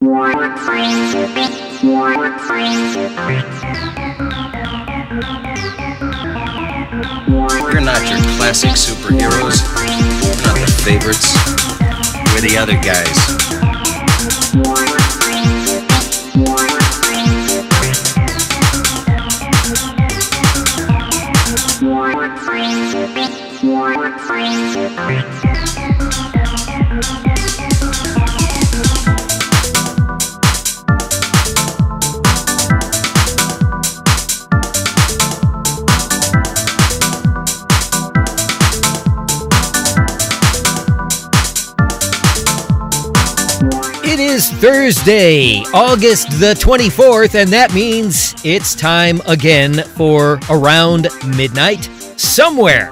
We're not your classic superheroes. We're not the favorites. We're the other guys. It is Thursday, August the 24th, and that means it's time again for Around Midnight Somewhere.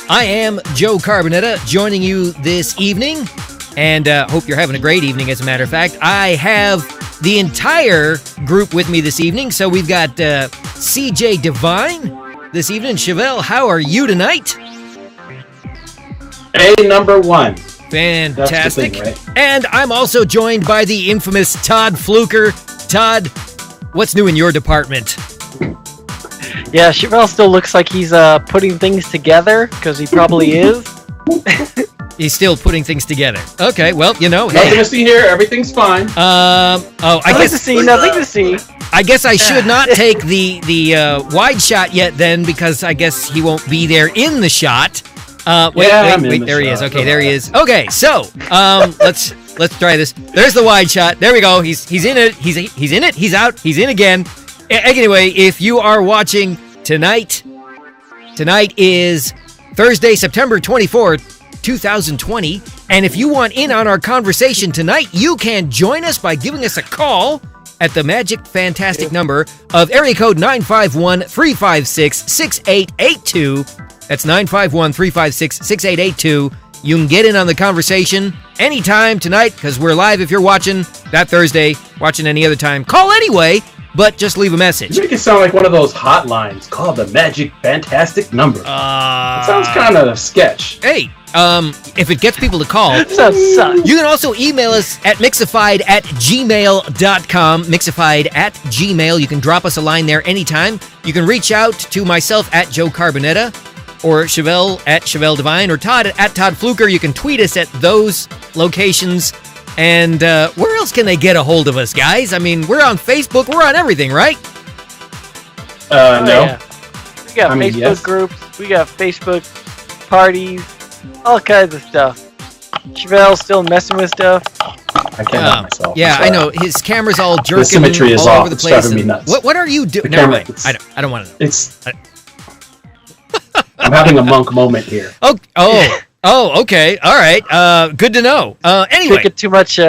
I am Joe Carbonetta, joining you this evening, and hope you're having a great evening, as a matter of fact. I have the entire group with me this evening, so we've got CJ Divine this evening. Chevelle, how are you tonight? Number one. Fantastic. Thing, right? And I'm also joined by the infamous Todd Fluker. Todd, what's new in your department? Yeah, Chevelle still looks like he's putting things together, because he probably is. He's still putting things together. Okay, well, you know, nothing to see here. Everything's fine. Nothing to see. I guess I should not take the wide shot yet then, because I guess he won't be there in the shot. Wait, there he is. Okay, there he is. Okay, so let's try this. There's the wide shot. There we go. He's in it. He's in it. He's out. He's in again. Anyway, if you are watching tonight is Thursday, September 24th, 2020, and if you want in on our conversation tonight, you can join us by giving us a call at the magic fantastic number of area code 951-356-6882. That's 951-356-6882. You can get in on the conversation anytime tonight, because we're live if you're watching that Thursday, watching any other time. Call anyway, but just leave a message. You make it sound like one of those hotlines called the Magic Fantastic Number. That sounds kind of sketch. Hey, if it gets people to call, you can also email us at mixifyd@gmail.com. Mixifyd@gmail. You can drop us a line there anytime. You can reach out to myself at Joe Carbonetta, or Chevelle at Chevelle Divine, or Todd at Todd Fluker. You can tweet us at those locations. And where else can they get a hold of us, guys? I mean, we're on Facebook. We're on everything, right? No. Yeah. We got Facebook groups. We got Facebook parties. All kinds of stuff. Chevelle's still messing with stuff. I can't help myself. Yeah, I know. His camera's all jerking the symmetry is all off. over the It's place. driving me nuts. What are you doing? No, I don't want to know. I'm having a monk moment here. Oh, okay. All right. Good to know. Anyway. Drinking too much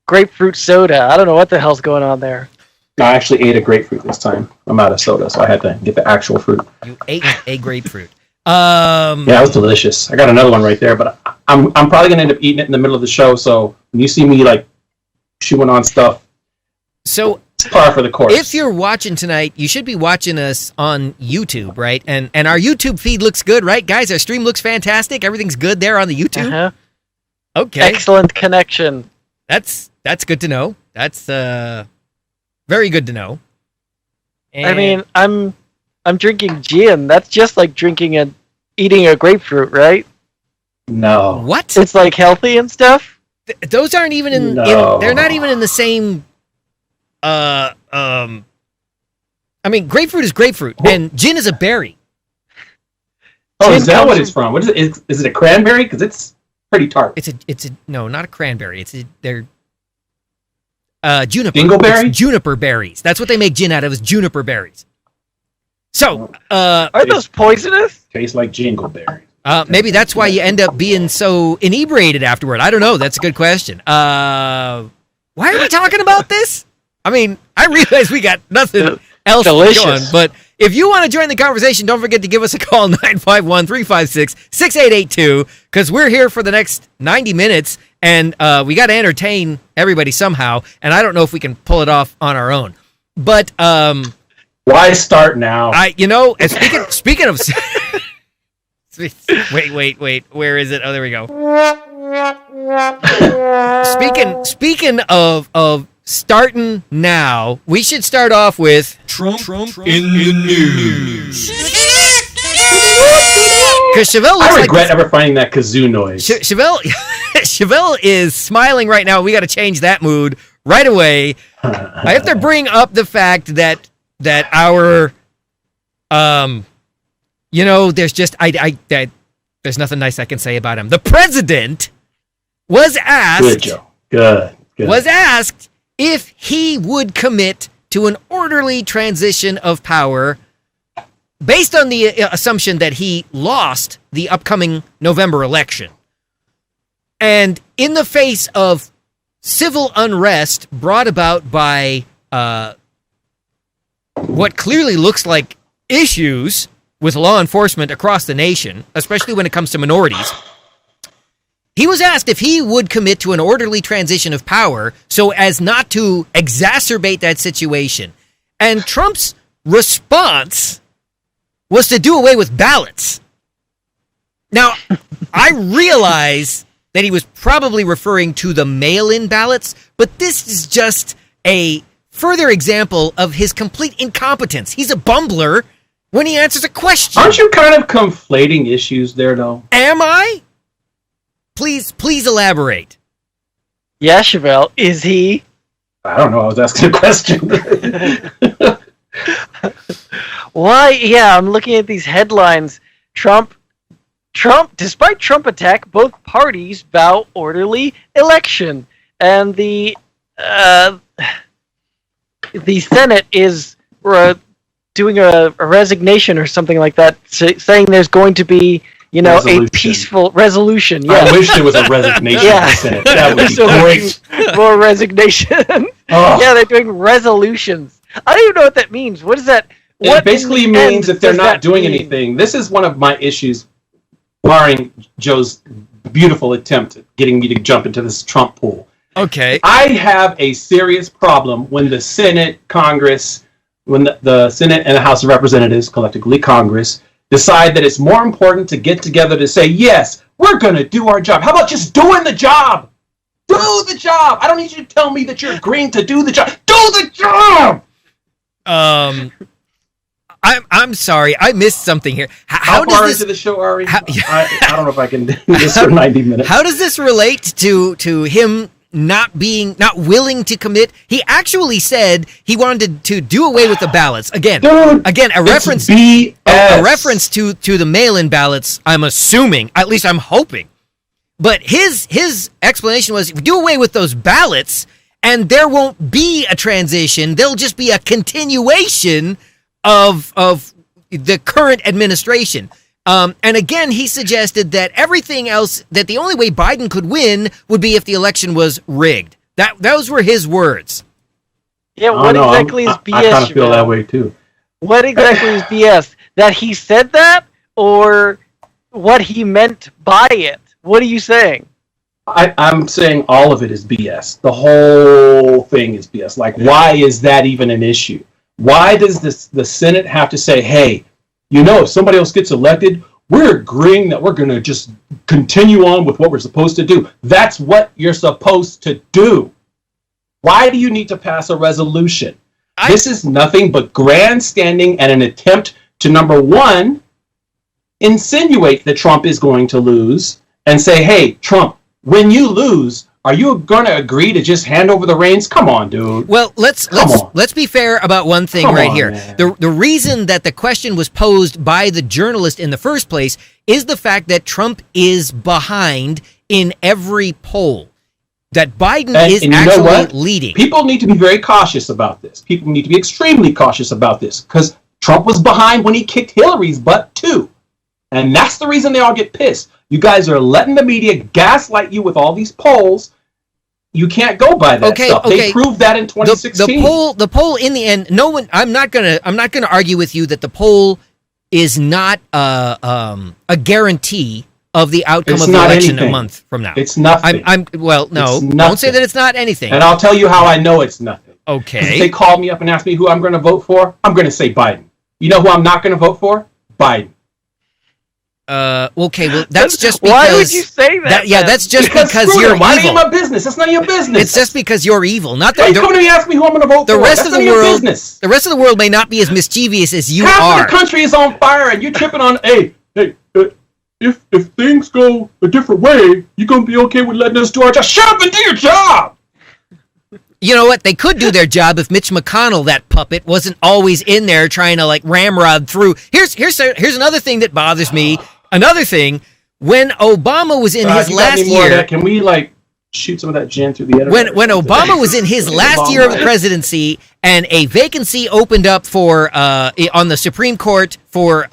grapefruit soda. I don't know what the hell's going on there. No, I actually ate a grapefruit this time. I'm out of soda, so I had to get the actual fruit. You ate a grapefruit. Yeah, it was delicious. I got another one right there, but I'm probably going to end up eating it in the middle of the show, so when you see me, like, chewing on stuff, so it's par for the course. If you're watching tonight, you should be watching us on YouTube, right? And our YouTube feed looks good, right, guys? Our stream looks fantastic. Everything's good there on the YouTube. Uh-huh. Okay. Excellent connection. That's good to know. That's very good to know. And I mean, I'm drinking gin. That's just like eating a grapefruit, right? No. What? It's like healthy and stuff. Those aren't even they're not even in the same. I mean, grapefruit is grapefruit, and gin is a berry. Oh, is that what it's from? What is it? Is it a cranberry? Because it's pretty tart. It's a no, not a cranberry. They're juniper. Dingleberry? It's juniper berries. That's what they make gin out of, is juniper berries. So, are those poisonous? Tastes like jingleberry. Maybe that's why you end up being so inebriated afterward. I don't know. That's a good question. Why are we talking about this? I mean, I realize we got nothing else going, but if you want to join the conversation, don't forget to give us a call, 951-356-6882, because we're here for the next 90 minutes, and we got to entertain everybody somehow, and I don't know if we can pull it off on our own. But why start now? Speaking of wait, where is it? Oh, there we go. Speaking of starting now. We should start off with Trump in the news. Because Chevelle looks I regret ever finding that kazoo noise. Chevelle is smiling right now. We got to change that mood right away. I have to bring up the fact that our, there's just there's nothing nice I can say about him. The president was asked. Good, Joe. Good. Was asked if he would commit to an orderly transition of power based on the assumption that he lost the upcoming November election. And in the face of civil unrest brought about by what clearly looks like issues with law enforcement across the nation, especially when it comes to minorities, he was asked if he would commit to an orderly transition of power so as not to exacerbate that situation. And Trump's response was to do away with ballots. Now, I realize that he was probably referring to the mail-in ballots, but this is just a further example of his complete incompetence. He's a bumbler when he answers a question. Aren't you kind of conflating issues there, though? Am I? Please elaborate. Yeah, Chevelle, is he? I don't know. I was asking a question. Why? Yeah, I'm looking at these headlines. Trump, despite Trump attack, both parties vow orderly election. And the Senate is doing a resignation or something like that, saying there's going to be, a peaceful resolution. Yeah. I wish there was a resignation in the Senate. That would be great. More resignation. Oh. Yeah, they're doing resolutions. I don't even know what that means. What is that? It basically means that they're not doing anything. This is one of my issues, barring Joe's beautiful attempt at getting me to jump into this Trump pool. Okay. I have a serious problem when the Senate, Congress, when the Senate and the House of Representatives, collectively Congress, decide that it's more important to get together to say, yes, we're going to do our job. How about just doing the job? Do the job. I don't need you to tell me that you're agreeing to do the job. Do the job! I'm sorry. I missed something here. How far into the show are we? I don't know if I can do this for 90 minutes. How does this relate to him not willing to commit? He actually said he wanted to do away with the ballots. Again, a reference to the mail-in ballots, I'm assuming, at least I'm hoping. But his explanation was do away with those ballots and there won't be a transition. There'll just be a continuation of the current administration. And again, he suggested that everything else, that the only way Biden could win would be if the election was rigged. Those were his words. Yeah, what exactly is BS? I kind of feel that way too. What exactly is BS? That he said that, or what he meant by it? What are you saying? I'm saying all of it is BS. The whole thing is BS. Like, why is that even an issue? Why does the Senate have to say, hey, if somebody else gets elected, we're agreeing that we're going to just continue on with what we're supposed to do. That's what you're supposed to do. Why do you need to pass a resolution? This is nothing but grandstanding and an attempt to, number one, insinuate that Trump is going to lose and say, hey, Trump, when you lose, are you going to agree to just hand over the reins? Come on, dude. Well, let's be fair about one thing here. The reason that the question was posed by the journalist in the first place is the fact that Trump is behind in every poll. That Biden is actually leading. People need to be very cautious about this. People need to be extremely cautious about this because Trump was behind when he kicked Hillary's butt too. And that's the reason they all get pissed. You guys are letting the media gaslight you with all these polls. You can't go by that stuff. They proved that in 2016. The poll in the end, no one. I'm not gonna argue with you that the poll is not a guarantee of the outcome of the election a month from now. It's nothing. Don't say that it's not anything. And I'll tell you how I know it's nothing. Okay. If they call me up and ask me who I'm going to vote for, I'm going to say Biden. You know who I'm not going to vote for? Biden. Okay, well, that's just because. Why would you say that? Yeah, that's just because you're why evil. ain't my business? That's none of your business. It's just because you're evil. Not Why that you coming to me ask me who I'm going to vote the for? rest That's of the none your world. business. The rest of the world may not be as mischievous as you Half are. of the country is on fire, and you're tripping on. Hey, if things go a different way, you gonna be okay with letting us do our job? Shut up and do your job. You know what? They could do their job if Mitch McConnell, that puppet, wasn't always in there trying to like ramrod through. Here's another thing that bothers me. Another thing, when Obama was in his last year, can we like shoot some of that gin through the editor? when Obama was in his last year of the presidency, and a vacancy opened up for on the Supreme Court for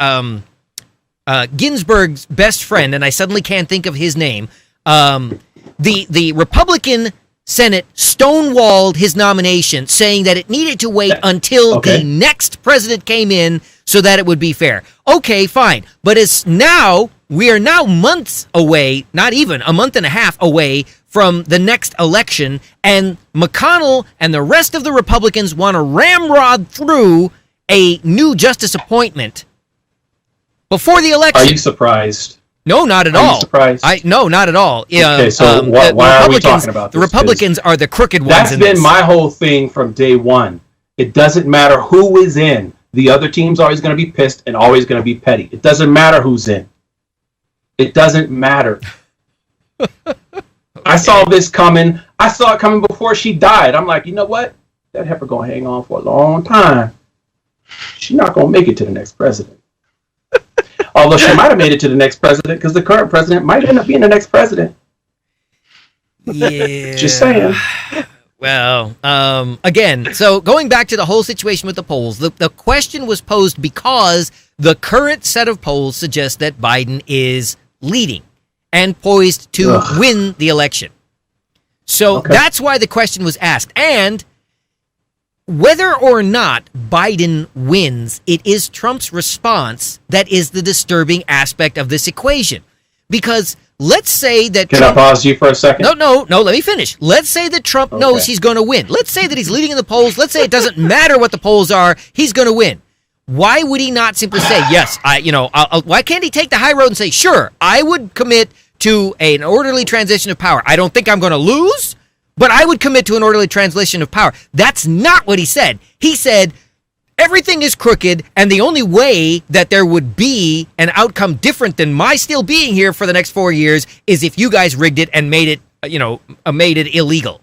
Ginsburg's best friend, and I suddenly can't think of his name. The Republican Senate stonewalled his nomination, saying that it needed to wait until the next president came in so that it would be fair. Okay, fine. But we are now months away, not even a month and a half away from the next election, and McConnell and the rest of the Republicans want to ramrod through a new justice appointment before the election. Are you surprised? No, not at all. Are you surprised? No, not at all. Okay, so why are we talking about this? The Republicans are the crooked ones. That's been my whole thing from day one. It doesn't matter who is in. The other team's always going to be pissed and always going to be petty. It doesn't matter who's in. It doesn't matter. I saw this coming. I saw it coming before she died. I'm like, you know what? That heifer going to hang on for a long time. She's not going to make it to the next president. Although she might have made it to the next president because the current president might end up being the next president. Yeah. Just saying. Well, again, so going back to the whole situation with the polls, the question was posed because the current set of polls suggest that Biden is leading and poised to win the election. So that's why the question was asked. And whether or not Biden wins, it is Trump's response that is the disturbing aspect of this equation. Because let's say that Can I pause you for a second? No, let me finish. Let's say that Trump knows he's going to win. Let's say that he's leading in the polls. Let's say it doesn't matter what the polls are. He's going to win. Why would he not simply say, yes, why can't he take the high road and say, sure, I would commit to an orderly transition of power. I don't think I'm going to lose, but I would commit to an orderly transition of power. That's not what he said. He said, everything is crooked, and the only way that there would be an outcome different than my still being here for the next 4 years is if you guys rigged it and made it illegal.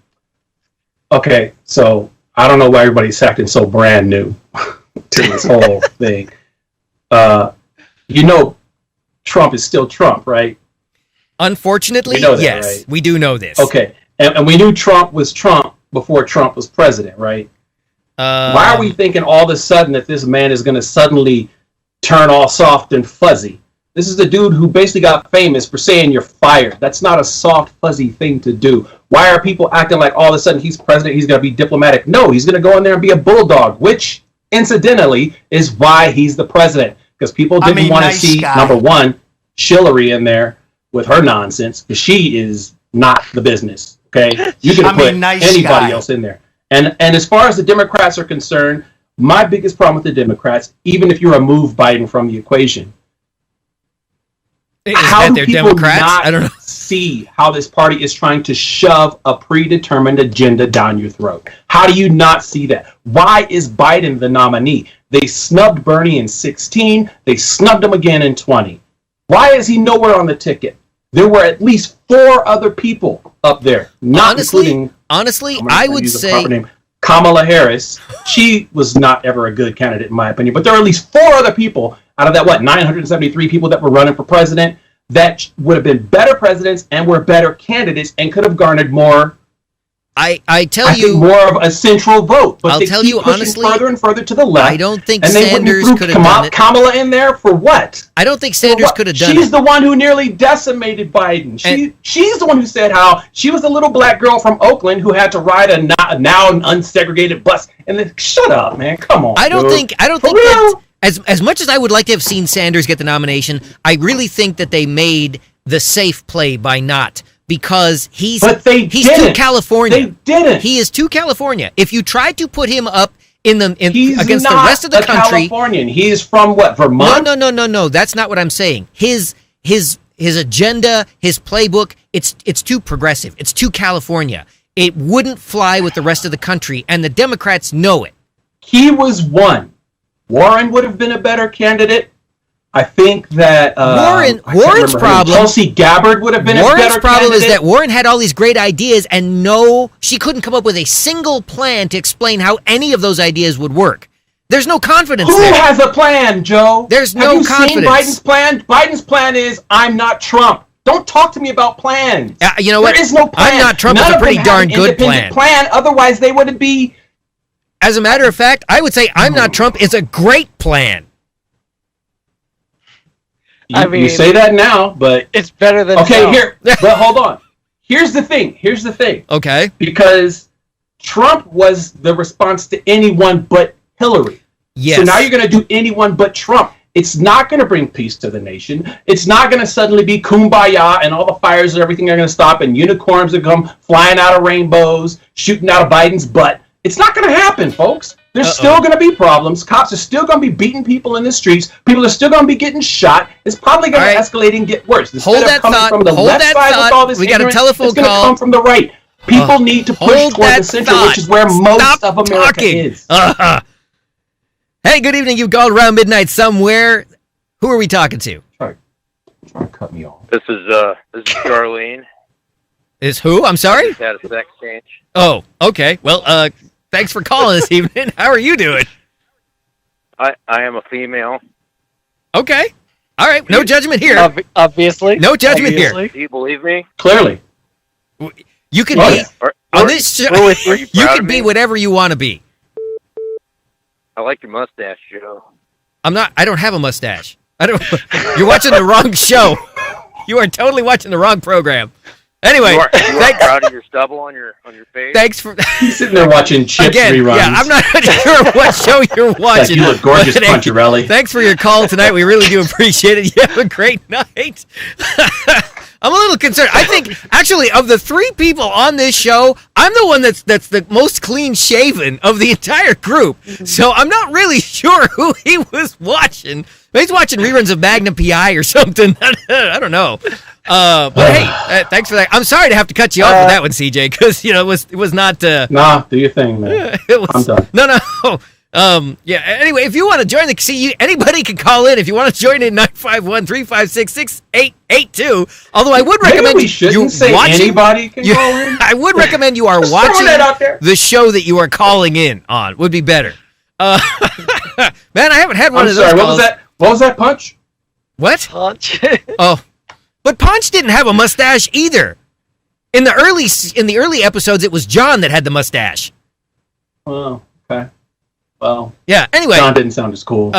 Okay, so I don't know why everybody's acting so brand new to this whole thing. Trump is still Trump, right? Unfortunately, yes, right? We do know this. Okay, and we knew Trump was Trump before Trump was president, right? Why are we thinking all of a sudden that this man is going to suddenly turn all soft and fuzzy? This is the dude who basically got famous for saying you're fired. That's not a soft, fuzzy thing to do. Why are people acting like all of a sudden he's president, he's going to be diplomatic? No, he's going to go in there and be a bulldog, which, incidentally, is why he's the president. Because people didn't want to see, number one, Hillary in there with her nonsense, because she is not the business, okay? You can put anybody else in there. And as far as the Democrats are concerned, my biggest problem with the Democrats, even if you remove Biden from the equation, how do people not see how this party is trying to shove a predetermined agenda down your throat? How do you not see that? Why is Biden the nominee? They snubbed Bernie in 2016. They snubbed him again in 2020. Why is he nowhere on the ticket? There were at least 4 other people up there, including... Honestly, I would say Kamala Harris. She was not ever a good candidate, in my opinion. But there are at least 4 other people out of that, 973 people that were running for president that would have been better presidents and were better candidates and could have garnered more. I tell you, more of a central vote. But I'll tell you honestly, further and further to the left. I don't think Sanders could have done it. Kamala in there for what? I don't think Sanders could have done it. She's the one who nearly decimated Biden. She's the one who said how she was a little black girl from Oakland who had to ride a now unsegregated bus. And then, shut up, man. Come on. I don't think that, as much as I would like to have seen Sanders get the nomination, I really think that they made the safe play by not. Because he's too California. They didn't. He is too California. If you tried to put him up He's against not the rest of the country. Californian. He is from what, Vermont? No. That's not what I'm saying. His agenda, his playbook, it's too progressive. It's too California. It wouldn't fly with the rest of the country, and the Democrats know it. He was one. Warren would have been a better candidate. I think that Warren's problem. Tulsi Gabbard would have been a better candidate. Warren's problem is that Warren had all these great ideas, and she couldn't come up with a single plan to explain how any of those ideas would work. There's no confidence Who there. has a plan, Joe? There's no confidence. Have you seen Biden's plan? Biden's plan is, I'm not Trump. Don't talk to me about plans. You know what? There is no plan. I'm not Trump. It's a pretty darn good plan. Otherwise, they wouldn't be. As a matter of fact, I would say I'm not Trump is a great plan. You say that now, but it's better than Trump. Here. But hold on. Here's the thing. Okay. Because Trump was the response to anyone but Hillary. Yes. So now you're going to do anyone but Trump. It's not going to bring peace to the nation. It's not going to suddenly be kumbaya and all the fires and everything are going to stop and unicorns are going to come flying out of rainbows, shooting out of Biden's butt. It's not going to happen, folks. There's still going to be problems. Cops are still going to be beating people in the streets. People are still going to be getting shot. It's probably going to escalate and get worse. Hold that thought. From the left side with all this we got a telephone it's going to come from the right. People need to push toward the center, which is where most of America is. Hey, good evening. You called around midnight somewhere. Who are we talking to? Try to cut me off. This is Charlene. Is who? I'm sorry? Just had a sex change. Oh, okay. Well, thanks for calling this evening. How are you doing? I am a female. Okay. All right. No judgment here. Obviously. No judgment here. Do you believe me? Clearly. You can be on this show. You can be whatever you want to be. I like your mustache, Joe. I don't have a mustache. You're watching the wrong show. You are totally watching the wrong program. Anyway, you are proud of your stubble on your face. Thanks for He's sitting there watching Chips reruns. Yeah, I'm not sure what show you're watching. You look gorgeous, Puncharelli. Thanks for your call tonight. We really do appreciate it. You have a great night. I'm a little concerned. I think, actually, of the three people on this show, I'm the one that's the most clean-shaven of the entire group. So I'm not really sure who he was watching. Maybe he's watching reruns of Magnum P.I. or something. I don't know. But hey, thanks for that. I'm sorry to have to cut you off with that one, CJ, because it was not. Nah, do your thing, man. I'm done. No. Yeah. Anyway, if you want to join anybody can call in. If you want to join in, 951-356-6882. Although I would recommend you say watching. Anybody can call in. I would recommend you are watching the show that you are calling in on. Would be better. Man, I haven't had one of those. Sorry, what was that, Punch? What? Punch. Oh, but Punch didn't have a mustache either. In the early episodes, it was John that had the mustache. Oh, okay. Well, yeah. Anyway, John didn't sound as cool.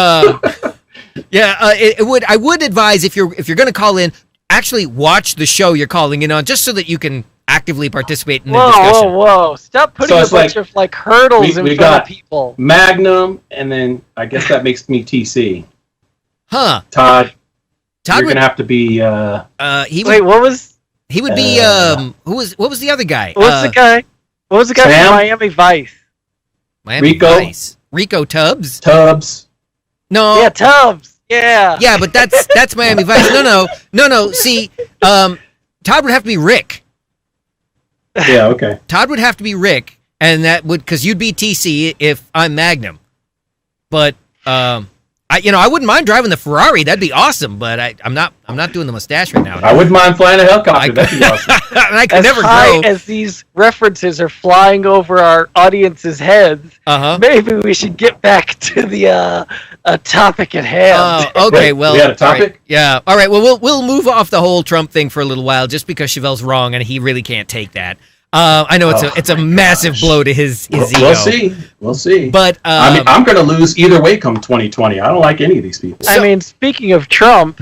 Yeah, I would advise if you're going to call in, actually watch the show you're calling in on, just so that you can actively participate in the discussion. Whoa! Stop putting a bunch of hurdles in front of people. Magnum, and then I guess that makes me TC. Huh? Todd, you're gonna have to be. Wait, what was? He would be. What was the other guy? What was the guy? What was the guy from Miami Vice? Rico Tubbs. No. Yeah, Tubbs. Yeah. Yeah, but that's Miami Vice. No. See, Todd would have to be Rick. Yeah. Okay. Todd would have to be Rick, and that would because you'd be TC if I'm Magnum. But I wouldn't mind driving the Ferrari. That'd be awesome. But I'm not doing the mustache right now. I wouldn't mind flying a helicopter. That'd be awesome. And I could never grow. As these references are flying over our audience's heads, maybe we should get back to the topic at hand. Okay. Well, we had a topic. Right. Yeah. All right. Well, we'll move off the whole Trump thing for a little while, just because Chavelle's wrong and he really can't take that. I know it's a massive blow to his ego. We'll see. But I'm going to lose either way come 2020. I don't like any of these people. Speaking of Trump,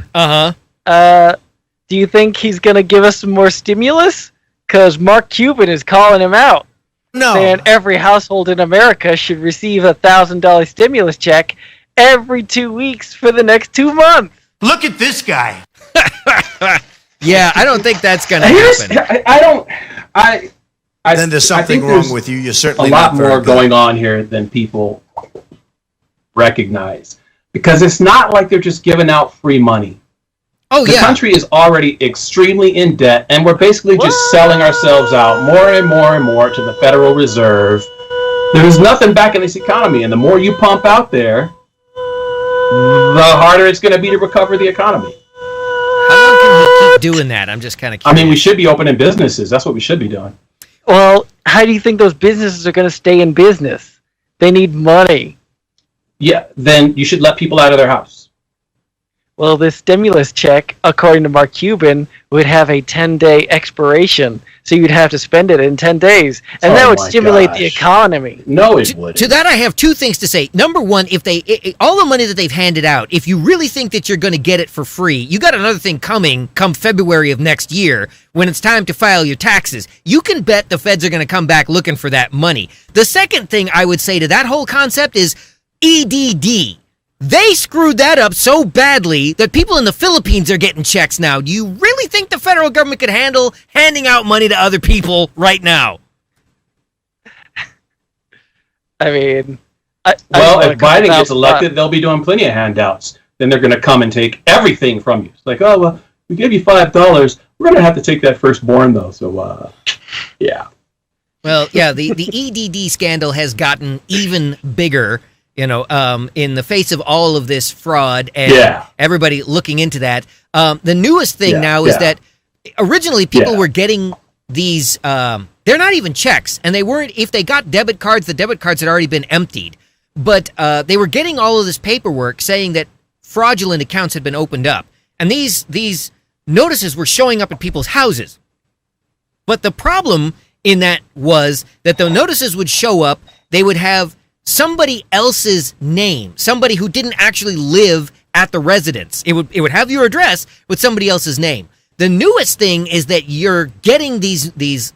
do you think he's going to give us some more stimulus? Because Mark Cuban is calling him out. No. Saying every household in America should receive a $1,000 stimulus check every 2 weeks for the next 2 months. Look at this guy. Yeah, I don't think that's going to happen. Then there's something wrong with you. You're certainly a lot more going on here than people recognize, because it's not like they're just giving out free money. Oh, The country is already extremely in debt, and we're basically just selling ourselves out more and more and more to the Federal Reserve. There's nothing back in this economy, and the more you pump out there, the harder it's going to be to recover the economy. How long can he keep doing that? I'm just kind of curious. I mean, we should be opening businesses. That's what we should be doing. Well, how do you think those businesses are going to stay in business? They need money. Yeah, then you should let people out of their house. Well, this stimulus check, according to Mark Cuban, would have a 10-day expiration, so you'd have to spend it in 10 days, and that would stimulate the economy. No, it wouldn't. To that, I have two things to say. Number one, if all the money that they've handed out, if you really think that you're going to get it for free, you got another thing coming come February of next year when it's time to file your taxes. You can bet the feds are going to come back looking for that money. The second thing I would say to that whole concept is EDD. They screwed that up so badly that people in the Philippines are getting checks now. Do you really think the federal government could handle handing out money to other people right now? I mean... Well, if Biden gets elected, they'll be doing plenty of handouts. Then they're going to come and take everything from you. It's like, oh, well, we gave you $5. We're going to have to take that firstborn, though. So, yeah. Well, yeah, the EDD scandal has gotten even bigger, in the face of all of this fraud and everybody looking into that. The newest thing now is that originally people were getting these, they're not even checks, and they weren't, if they got debit cards, the debit cards had already been emptied. But they were getting all of this paperwork saying that fraudulent accounts had been opened up. And these notices were showing up at people's houses. But the problem in that was that the notices would show up, they would have somebody else's name, somebody who didn't actually live at the residence. It would have your address with somebody else's name. The newest thing is that you're getting these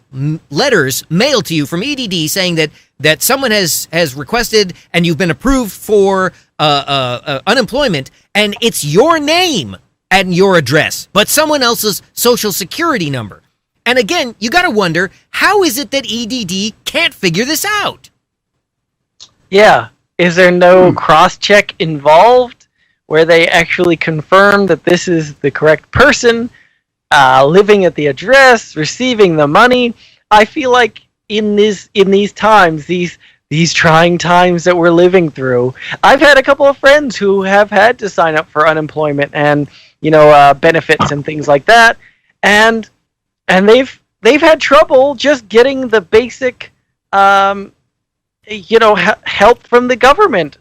letters mailed to you from EDD saying that someone has requested and you've been approved for unemployment, and it's your name and your address, but someone else's social security number. And again, you got to wonder, how is it that EDD can't figure this out? Yeah. Is there no cross-check involved where they actually confirm that this is the correct person, living at the address, receiving the money? I feel like in these times, these trying times that we're living through, I've had a couple of friends who have had to sign up for unemployment and benefits and things like that, and they've had trouble just getting the basic help from the government,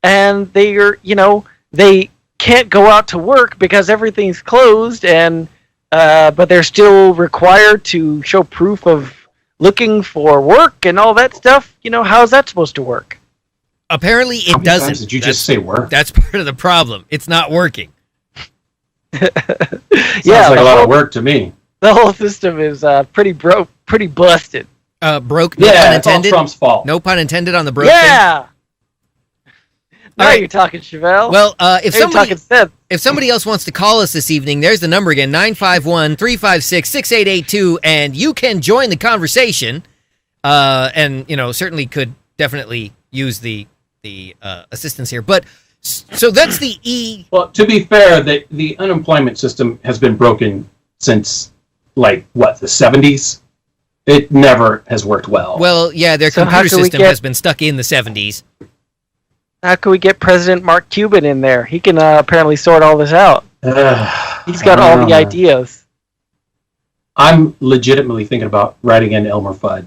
and they can't go out to work because everything's closed, and but they're still required to show proof of looking for work and all that stuff. How's that supposed to work? Apparently it How many doesn't. times did you just say work? That's part of the problem. It's not working. Sounds like a lot of work to me. The whole system is pretty busted. Broke, no pun it's all intended. Trump's fault. No pun intended on the broke Yeah! Now right. you're talking, Chevelle. Well, if Now you're talking sense. somebody else wants to call us this evening, there's the number again, 951-356-6882, and you can join the conversation, and, certainly could definitely use the assistance here. But, so that's the E. Well, to be fair, the unemployment system has been broken since, the 70s? It never has worked well. Well, yeah, their So computer system has been stuck in the 70s. How can we get President Mark Cuban in there? He can apparently sort all this out. He's got all the ideas. I'm legitimately thinking about writing in Elmer Fudd.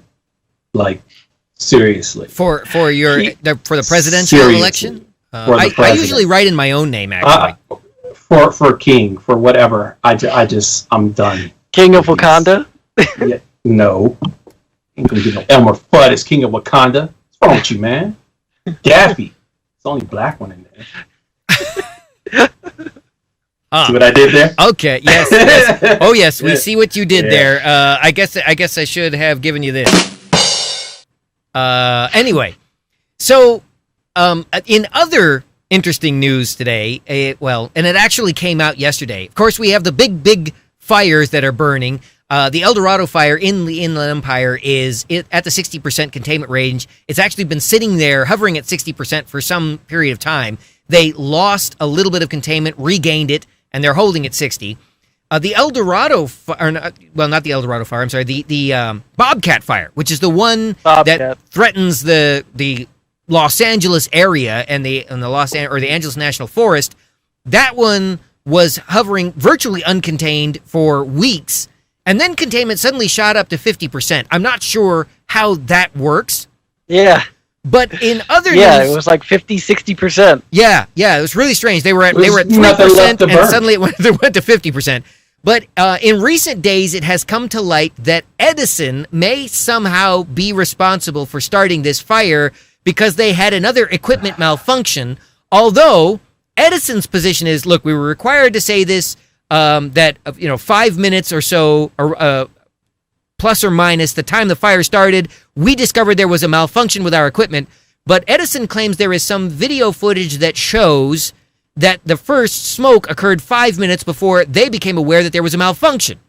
Seriously. For the presidential Seriously. election? For the I president. usually write in my own name, actually. For King, for whatever. I'm done. King of Wakanda? Yeah, no. Ain't gonna get no Elmer Fudd as King of Wakanda. What's wrong with you, man? Daffy. It's the only black one in there. See what I did there? Okay, yes. Oh, yes, we see what you did there. I guess I should have given you this. Anyway, so in other interesting news today, and it actually came out yesterday. Of course, we have the big fires that are burning. The El Dorado fire in the Inland Empire is at the 60% containment range. It's actually been sitting there, hovering at 60% for some period of time. They lost a little bit of containment, regained it, and they're holding at 60. The El Dorado, not the El Dorado fire. I'm sorry, the Bobcat fire, which is the one that threatens the Los Angeles area and the Angeles National Forest. That one was hovering virtually uncontained for weeks, and then containment suddenly shot up to 50%. I'm not sure how that works. Yeah. But in other news, it was like 50, 60%. Yeah, it was really strange. They were at 3%, and suddenly it went to 50%. But in recent days, it has come to light that Edison may somehow be responsible for starting this fire because they had another equipment malfunction. Although Edison's position is, look, we were required to say this, that 5 minutes or so, plus or minus the time the fire started, we discovered there was a malfunction with our equipment. But Edison claims there is some video footage that shows that the first smoke occurred 5 minutes before they became aware that there was a malfunction.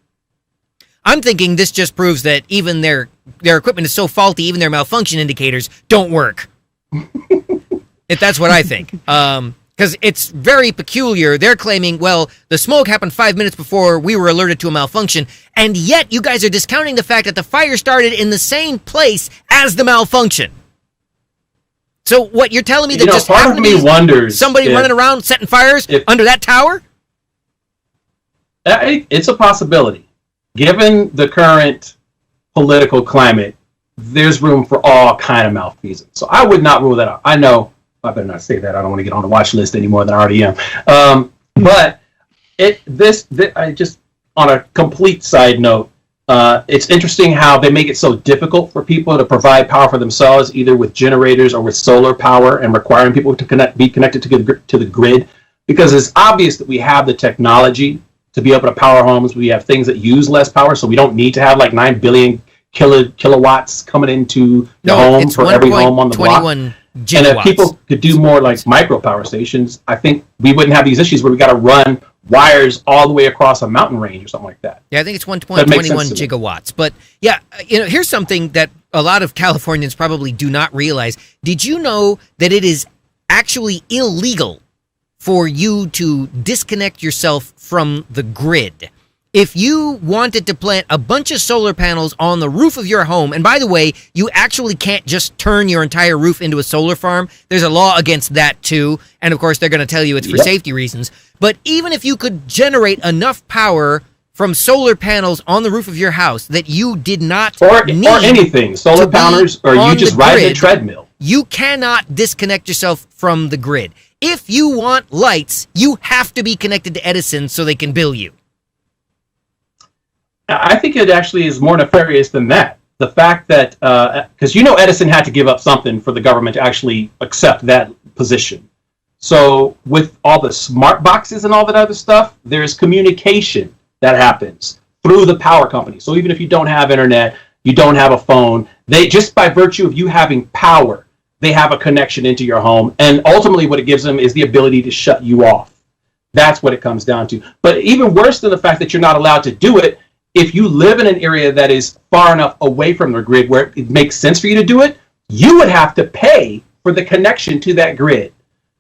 I'm thinking this just proves that even their equipment is so faulty, even their malfunction indicators don't work. If that's what I think. Because it's very peculiar. They're claiming, well, the smoke happened 5 minutes before we were alerted to a malfunction, and yet you guys are discounting the fact that the fire started in the same place as the malfunction. So what, you're telling me that just part of me wonders somebody running around setting fires under that tower? It's a possibility. Given the current political climate, there's room for all kind of malfeasance. So I would not rule that out. I know I better not say that. I don't want to get on the watch list any more than I already am. But I just, on a complete side note, it's interesting how they make it so difficult for people to provide power for themselves, either with generators or with solar power, and requiring people to be connected to the grid, because it's obvious that we have the technology to be able to power homes. We have things that use less power, so we don't need to have like 9 billion kilowatts coming into the home for every home on the block. Gigawatts. And if people could do more like micro power stations, I think we wouldn't have these issues where we got to run wires all the way across a mountain range or something like that. Yeah, I think it's 1.21 gigawatts. But yeah, here's something that a lot of Californians probably do not realize. Did you know that it is actually illegal for you to disconnect yourself from the grid? If you wanted to plant a bunch of solar panels on the roof of your home, and by the way, you actually can't just turn your entire roof into a solar farm. There's a law against that too. And of course, they're going to tell you it's for safety reasons. But even if you could generate enough power from solar panels on the roof of your house that you did not need or anything, solar panels, or you just ride the treadmill, you cannot disconnect yourself from the grid. If you want lights, you have to be connected to Edison so they can bill you. I think it actually is more nefarious than that. The fact that, because Edison had to give up something for the government to actually accept that position. So with all the smart boxes and all that other stuff, there's communication that happens through the power company. So even if you don't have internet, you don't have a phone, they just by virtue of you having power, they have a connection into your home. And ultimately what it gives them is the ability to shut you off. That's what it comes down to. But even worse than the fact that you're not allowed to do it, if you live in an area that is far enough away from the grid where it makes sense for you to do it, you would have to pay for the connection to that grid.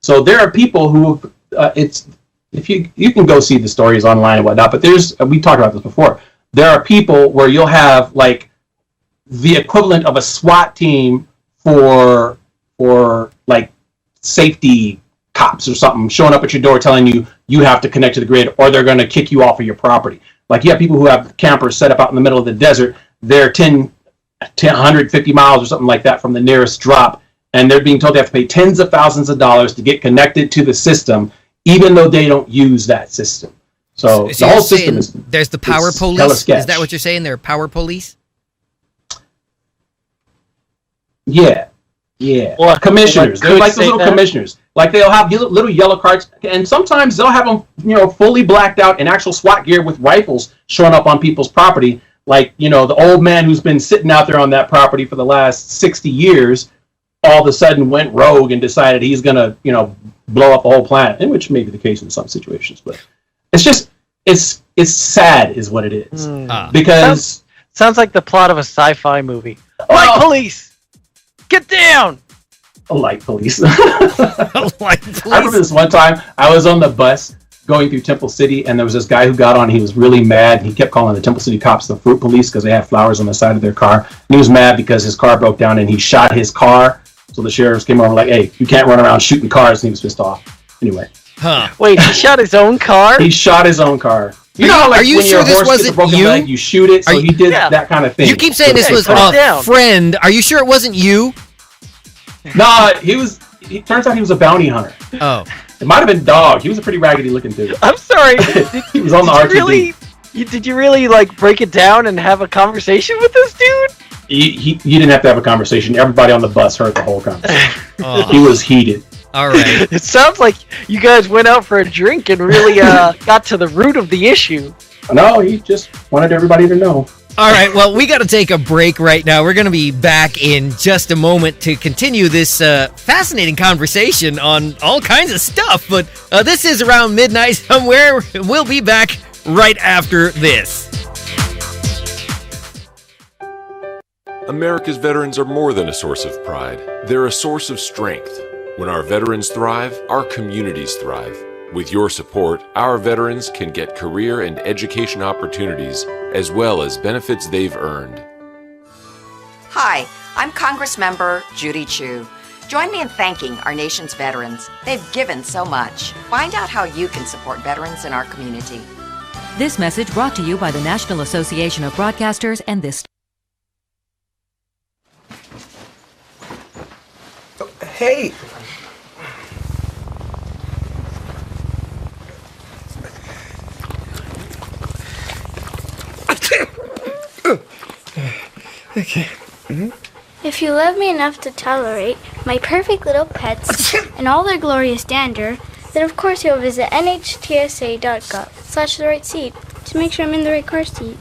So there are people who, if you can go see the stories online and whatnot, but we talked about this before. There are people where you'll have like the equivalent of a SWAT team for like safety cops or something showing up at your door telling you have to connect to the grid or they're going to kick you off of your property. Like you have people who have campers set up out in the middle of the desert. They're 150 miles or something like that from the nearest drop. And they're being told they have to pay tens of thousands of dollars to get connected to the system, even though they don't use that system. So the whole system is... There's the power police? Is that what you're saying? There are power police? Yeah. Well, commissioners. They're like those little commissioners. Like they'll have little yellow carts, and sometimes they'll have them, fully blacked out in actual SWAT gear with rifles showing up on people's property. Like, the old man who's been sitting out there on that property for the last 60 years, all of a sudden went rogue and decided he's going to, blow up the whole planet, and which may be the case in some situations. But it's just, it's sad, is what it is. Because sounds like the plot of a sci-fi movie. Well- Light police, get down! light police. Like, I remember this one time I was on the bus going through Temple City, and there was this guy who got on. He was really mad. He kept calling the Temple City cops the fruit police because they had flowers on the side of their car. And he was mad because his car broke down, and he shot his car. So the sheriffs came over like, "Hey, you can't run around shooting cars." And he was pissed off. Anyway, Wait, he shot his own car? he shot his own car. You know, like are you when sure your this horse gets a wasn't broken you? leg, you shoot it. So he did Yeah. that kind of thing. you keep saying this was put it a down. friend. Are you sure it wasn't you? Nah, it turns out he was a bounty hunter. Oh. It might have been Dog. He was a pretty raggedy looking dude. I'm sorry. He was on the Did RTD. did you really like break it down and have a conversation with this dude? You didn't have to have a conversation. Everybody on the bus heard the whole conversation. Oh. He was heated. All right. It sounds like you guys went out for a drink and really got to the root of the issue. No, he just wanted everybody to know. All right, well, we got to take a break right now. We're going to be back in just a moment to continue this fascinating conversation on all kinds of stuff. But this is Around Midnight Somewhere. We'll be back right after this. America's veterans are more than a source of pride. They're a source of strength. When our veterans thrive, our communities thrive. With your support, our veterans can get career and education opportunities as well as benefits they've earned. Hi, I'm Congressmember Judy Chu. Join me in thanking our nation's veterans. They've given so much. Find out how you can support veterans in our community. This message brought to you by the National Association of Broadcasters and this. Hey! Okay. If you love me enough to tolerate my perfect little pets and all their glorious dander, then of course you'll visit nhtsa.gov/the right seat to make sure I'm in the right car seat.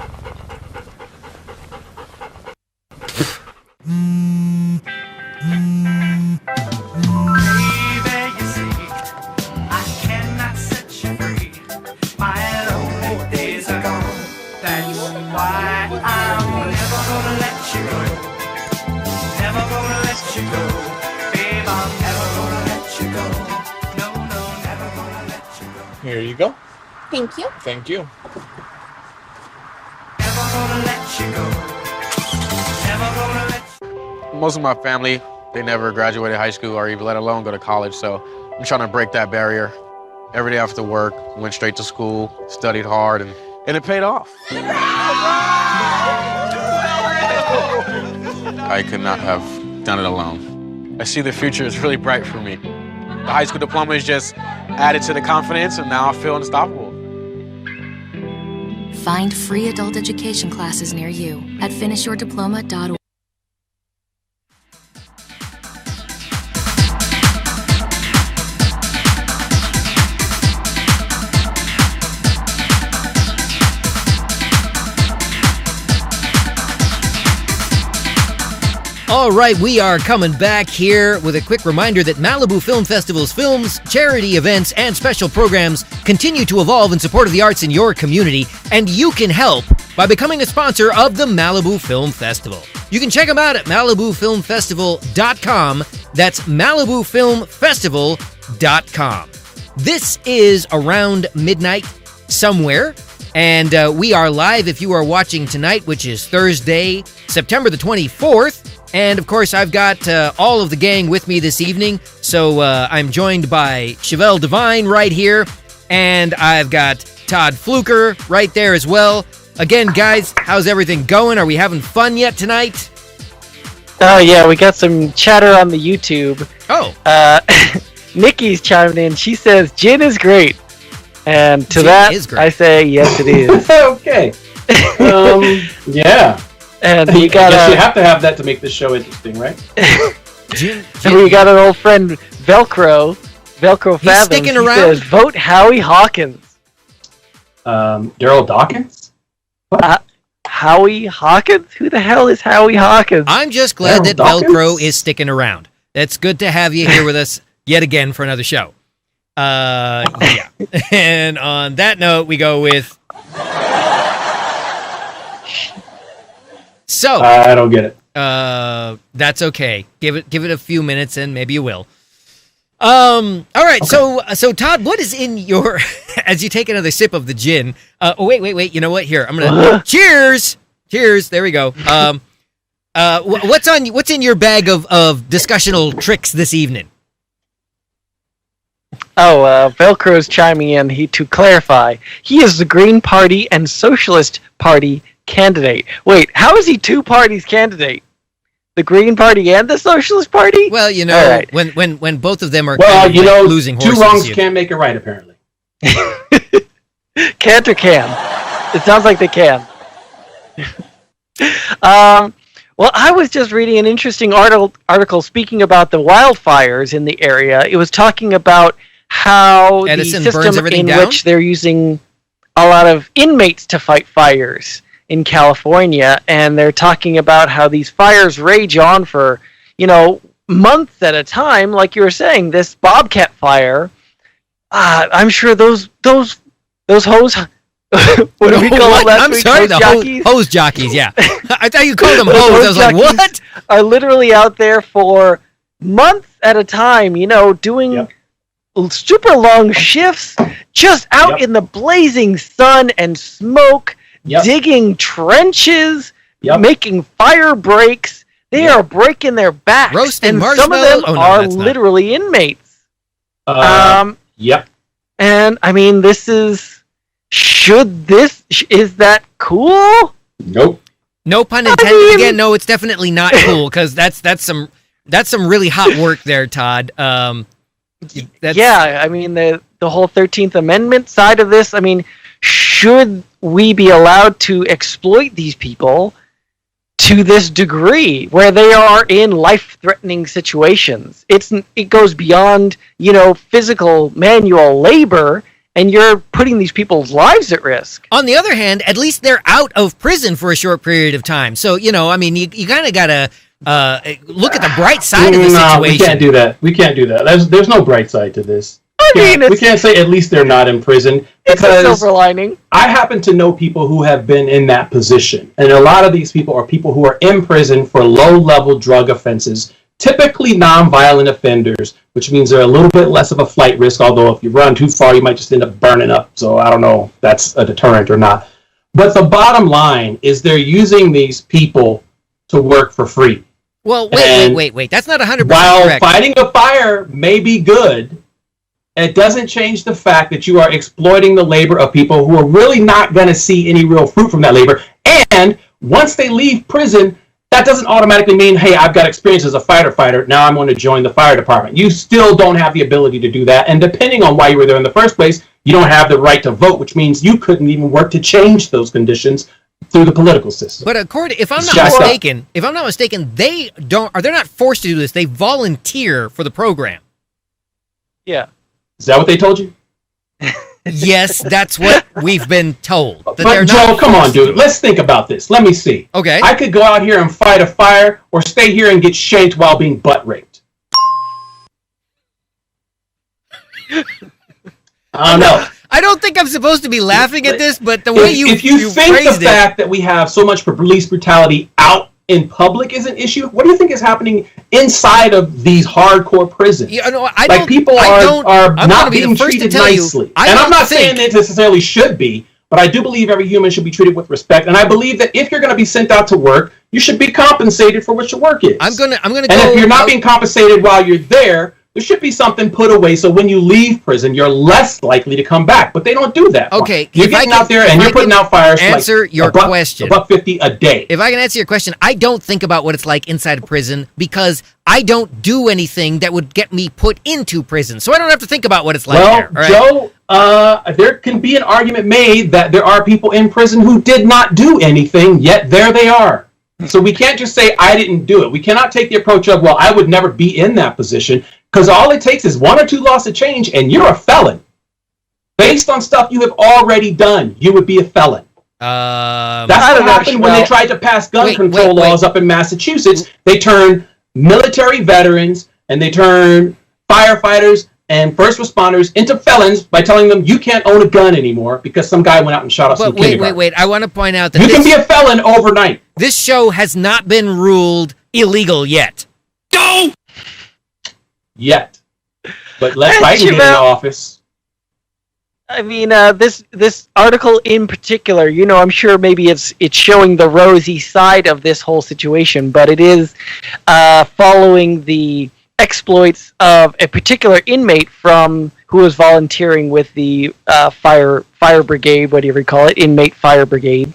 Here you go. Thank you. Thank you. Most of my family, they never graduated high school or even let alone go to college, so I'm trying to break that barrier. Every day after work, went straight to school, studied hard, and it paid off. I could not have done it alone. I see the future is really bright for me. The high school diploma is just added to the confidence, and now I feel unstoppable. Find free adult education classes near you at finishyourdiploma.org. All right, we are coming back here with a quick reminder that Malibu Film Festival's films, charity events, and special programs continue to evolve in support of the arts in your community, and you can help by becoming a sponsor of the Malibu Film Festival. You can check them out at MalibuFilmFestival.com. That's MalibuFilmFestival.com. This is Around Midnight Somewhere, and we are live if you are watching tonight, which is Thursday, September the 24th. And, of course, I've got all of the gang with me this evening. So I'm joined by Chevelle Devine right here. And I've got Todd Fluker right there as well. Again, guys, how's everything going? Are we having fun yet tonight? Oh, yeah, we got some chatter on the YouTube. Oh. Nikki's chiming in. She says, gin is great. And to Gin that, is great. I say, yes, it is. Okay. Yeah. And I we got guess you have to have that to make this show interesting, right? And we got an old friend, Velcro Fathom. sticking He around? says, vote Howie Hawkins. Daryl Dawkins? Howie Hawkins? Who the hell is Howie Hawkins? I'm just glad Daryl that Dawkins? Velcro is sticking around. It's good to have you here with us yet again for another show. Yeah. And on that note, we go with. So I don't get it. That's okay. Give it a few minutes, and maybe you will. All right. Okay. So Todd, what is in your as you take another sip of the gin? Wait. You know what? Here, I'm gonna cheers. There we go. What's in your bag of discussional tricks this evening? Velcro's chiming in. To clarify, he is the Green Party and Socialist Party candidate. Wait, how is he two parties candidate? The Green Party and the Socialist Party? Well, you know, right. when both of them are losing horses. Two wrongs can't make it right, apparently. Can't or can? It sounds like they can. Well, I was just reading an interesting article speaking about the wildfires in the area. It was talking about how Edison the system in down? which they're using a lot of inmates to fight fires in California, and they're talking about how these fires rage on for, months at a time. Like you were saying, this Bobcat fire, I'm sure those hose... what do we call them last I'm week? sorry, hose jockeys? Hose jockeys, yeah. I thought you called them hose. I was like, what? Are literally out there for months at a time, doing super long shifts, just out in the blazing sun and smoke, digging trenches, making fire breaks. They are breaking their backs. Roasting and marshmallow. Some of them are literally inmates. Yep. And, I mean, is that cool? Nope. No pun intended. Again, no, it's definitely not cool because that's some really hot work there, Todd. I mean the whole 13th Amendment side of this. I mean, should we be allowed to exploit these people to this degree where they are in life-threatening situations? It goes beyond physical manual labor. And you're putting these people's lives at risk. On the other hand, at least they're out of prison for a short period of time. So, you kind of got to look at the bright side of the situation. We can't do that. There's no bright side to this. We can't say at least they're not in prison. It's a silver lining. I happen to know people who have been in that position. And a lot of these people are people who are in prison for low-level drug offenses, typically non-violent offenders, which means they're a little bit less of a flight risk, although if you run too far, you might just end up burning up. So I don't know if that's a deterrent or not. But the bottom line is they're using these people to work for free. Well, wait. That's not 100% while correct. Fighting a fire may be good, it doesn't change the fact that you are exploiting the labor of people who are really not going to see any real fruit from that labor. And once they leave prison, that doesn't automatically mean, hey, I've got experience as a fighter. Now I'm going to join the fire department. You still don't have the ability to do that. And depending on why you were there in the first place, you don't have the right to vote, which means you couldn't even work to change those conditions through the political system. But if I'm not mistaken, they're not forced to do this. They volunteer for the program. Yeah. Is that what they told you? Yes, that's what we've been told. But Joe, come on, dude. Let's think about this. Let me see. Okay. I could go out here and fight a fire or stay here and get shanked while being butt raped. I don't know. I don't think I'm supposed to be laughing at this, but the way if you think phrased the fact that we have so much police brutality out in public is an issue, what do you think is happening inside of these hardcore prisons? People are not being treated nicely. And I'm not saying they necessarily should be, but I do believe every human should be treated with respect. And I believe that if you're going to be sent out to work, you should be compensated for what your work is. I'm gonna and if you're not being compensated while you're there, there should be something put away so when you leave prison, you're less likely to come back. But they don't do that. Okay. You're getting out there and you're putting out fires answer your question. $1.50 a day. If I can answer your question, I don't think about what it's like inside a prison because I don't do anything that would get me put into prison. So I don't have to think about what it's like there. All right? Joe, there can be an argument made that there are people in prison who did not do anything, yet there they are. So we can't just say, I didn't do it. We cannot take the approach of, well, I would never be in that position, because all it takes is one or two laws to change, and you're a felon. Based on stuff you have already done, you would be a felon. That's what happened when they tried to pass gun control laws up in Massachusetts. They turned military veterans, and they turned firefighters and first responders into felons by telling them you can't own a gun anymore because some guy went out and shot up some kindergarten. Wait. I want to point out that you can be a felon overnight. This show has not been ruled illegal yet. Go! Yet. But let Biden get into office. I mean, this article in particular, I'm sure maybe it's showing the rosy side of this whole situation, but it is following the exploits of a particular inmate who was volunteering with the fire brigade, whatever you call it, inmate fire brigade,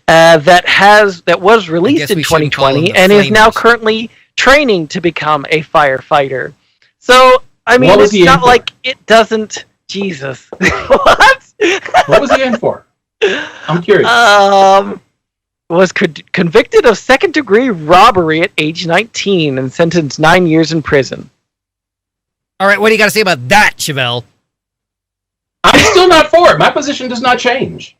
that was released in 2020 and is now currently training to become a firefighter. So, I mean, it's not like it doesn't. Jesus. What? What was he in for? I'm curious. Was convicted of second-degree robbery at age 19 and sentenced 9 years in prison. All right, what do you got to say about that, Chevelle? I'm still not for it. My position does not change.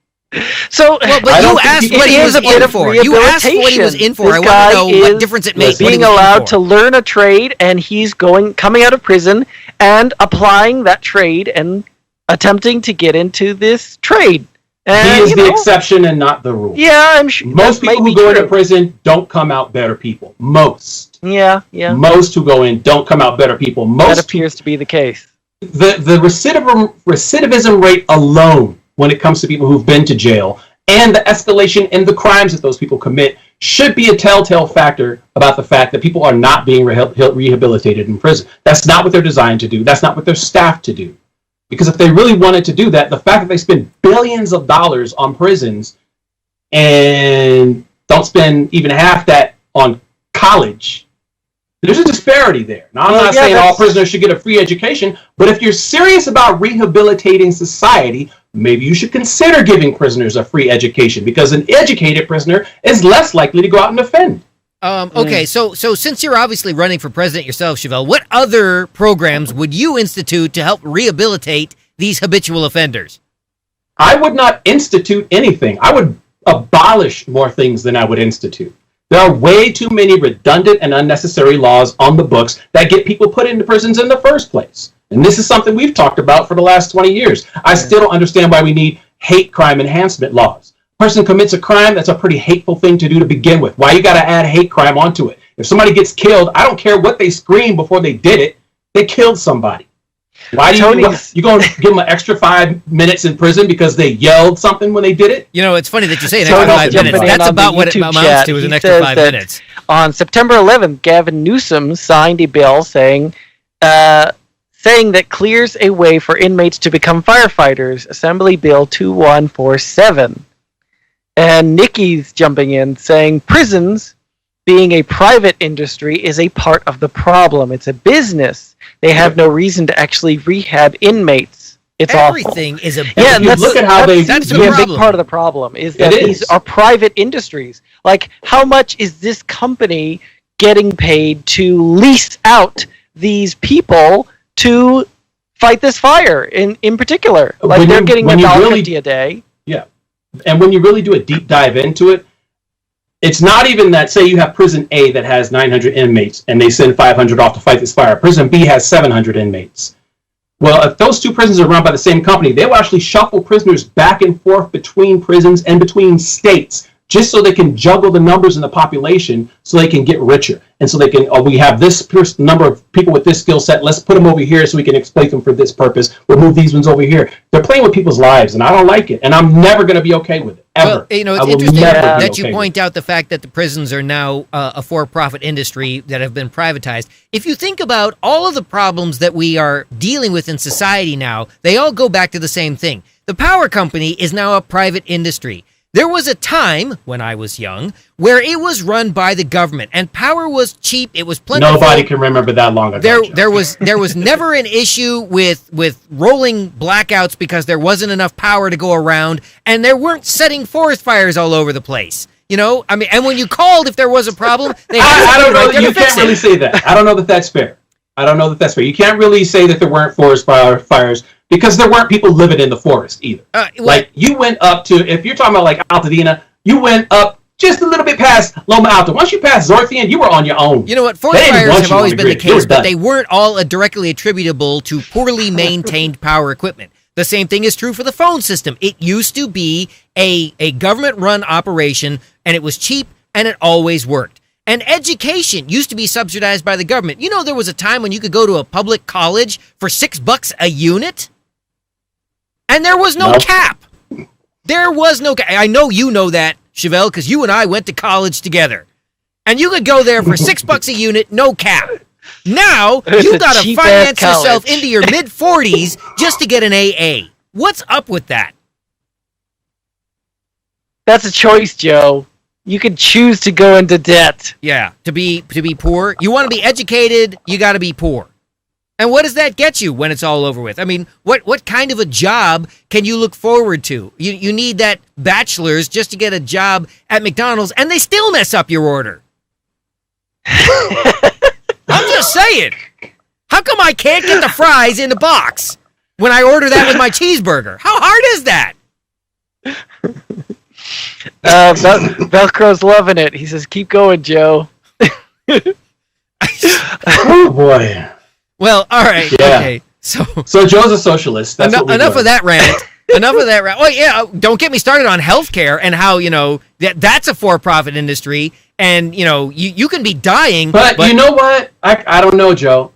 So, but you asked what he was in for. You asked what he was in for. I want to know what difference it makes. Being allowed to learn a trade, and he's coming out of prison and applying that trade and attempting to get into this trade. And, he is the exception and not the rule. Yeah, I'm sure. Most people who go into prison don't come out better people. Most. Yeah. Most who go in don't come out better people. That appears to be the case. The recidivism rate alone, when it comes to people who've been to jail, and the escalation in the crimes that those people commit, should be a telltale factor about the fact that people are not being rehabilitated in prison. That's not what they're designed to do. That's not what they're staffed to do. Because if they really wanted to do that, the fact that they spend billions of dollars on prisons and don't spend even half that on college, there's a disparity there. Now, I'm not saying all prisoners should get a free education, but if you're serious about rehabilitating society, maybe you should consider giving prisoners a free education, because an educated prisoner is less likely to go out and offend. Okay, so since you're obviously running for president yourself, Chevelle, what other programs would you institute to help rehabilitate these habitual offenders? I would not institute anything. I would abolish more things than I would institute. There are way too many redundant and unnecessary laws on the books that get people put into prisons in the first place. And this is something we've talked about for the last 20 years. I still don't understand why we need hate crime enhancement laws. Person commits a crime, that's a pretty hateful thing to do to begin with. Why you got to add hate crime onto it? If somebody gets killed, I don't care what they screamed before they did it. They killed somebody. Why do you going to give them an extra 5 minutes in prison because they yelled something when they did it? It's funny that you say an extra 5 minutes. That's about what it amounts to, is an extra 5 minutes. On September 11th, Gavin Newsom signed a bill saying that clears a way for inmates to become firefighters, Assembly Bill 2147. And Nikki's jumping in saying prisons, being a private industry, is a part of the problem. It's a business. They have no reason to actually rehab inmates. It's Everything awful. Is a business. Yeah, and look at how that's a big part of the problem is that these are private industries. Like, how much is this company getting paid to lease out these people to fight this fire in particular? Like, they're getting $1.50 a day. Yeah. And when you really do a deep dive into it, it's not even that, say you have prison A that has 900 inmates and they send 500 off to fight this fire. Prison B has 700 inmates. Well, if those two prisons are run by the same company, they will actually shuffle prisoners back and forth between prisons and between states, just so they can juggle the numbers in the population so they can get richer. And so they can, we have this number of people with this skill set, let's put them over here so we can exploit them for this purpose. We'll move these ones over here. They're playing with people's lives, and I don't like it. And I'm never going to be okay with it, ever. Well, it's interesting that you point out the fact that the prisons are now a for-profit industry that have been privatized. If you think about all of the problems that we are dealing with in society now, they all go back to the same thing. The power company is now a private industry. There was a time, when I was young, where it was run by the government, and power was cheap. It was plentiful. Nobody can remember that long ago. There was never an issue with rolling blackouts because there wasn't enough power to go around, and there weren't setting forest fires all over the place. I mean, and when you called if there was a problem, they I don't know. You can't really say that. I don't know that that's fair. You can't really say that there weren't forest fires. Because there weren't people living in the forest either. Like, you went up to, if you're talking about like Altadena, you went up just a little bit past Loma Alta. Once you pass Zorthian, you were on your own. You know what? Forest fires have always been the case, but they weren't all directly attributable to poorly maintained power equipment. The same thing is true for the phone system. It used to be a government-run operation, and it was cheap, and it always worked. And education used to be subsidized by the government. You know, there was a time when you could go to a public college for $6 a unit, and there was no cap. There was no cap. I know you know that, Chevelle, because you and I went to college together. And you could go there for $6 a unit, no cap. Now, you got to finance yourself into your mid-40s just to get an AA. What's up with that? That's a choice, Joe. You can choose to go into debt. Yeah, to be poor. You want to be educated, you got to be poor. And what does that get you when it's all over with? I mean, what kind of a job can you look forward to? You need that bachelor's just to get a job at McDonald's, and they still mess up your order. I'm just saying. How come I can't get the fries in the box when I order that with my cheeseburger? How hard is that? Velcro's loving it. He says, keep going, Joe. Oh, boy. Well, all right. Yeah. Okay. So Joe's a socialist. That's enough of that rant. Enough of that rant. Oh, yeah. Don't get me started on healthcare and how, that's a for-profit industry. And, you can be dying. But you know what? I don't know, Joe.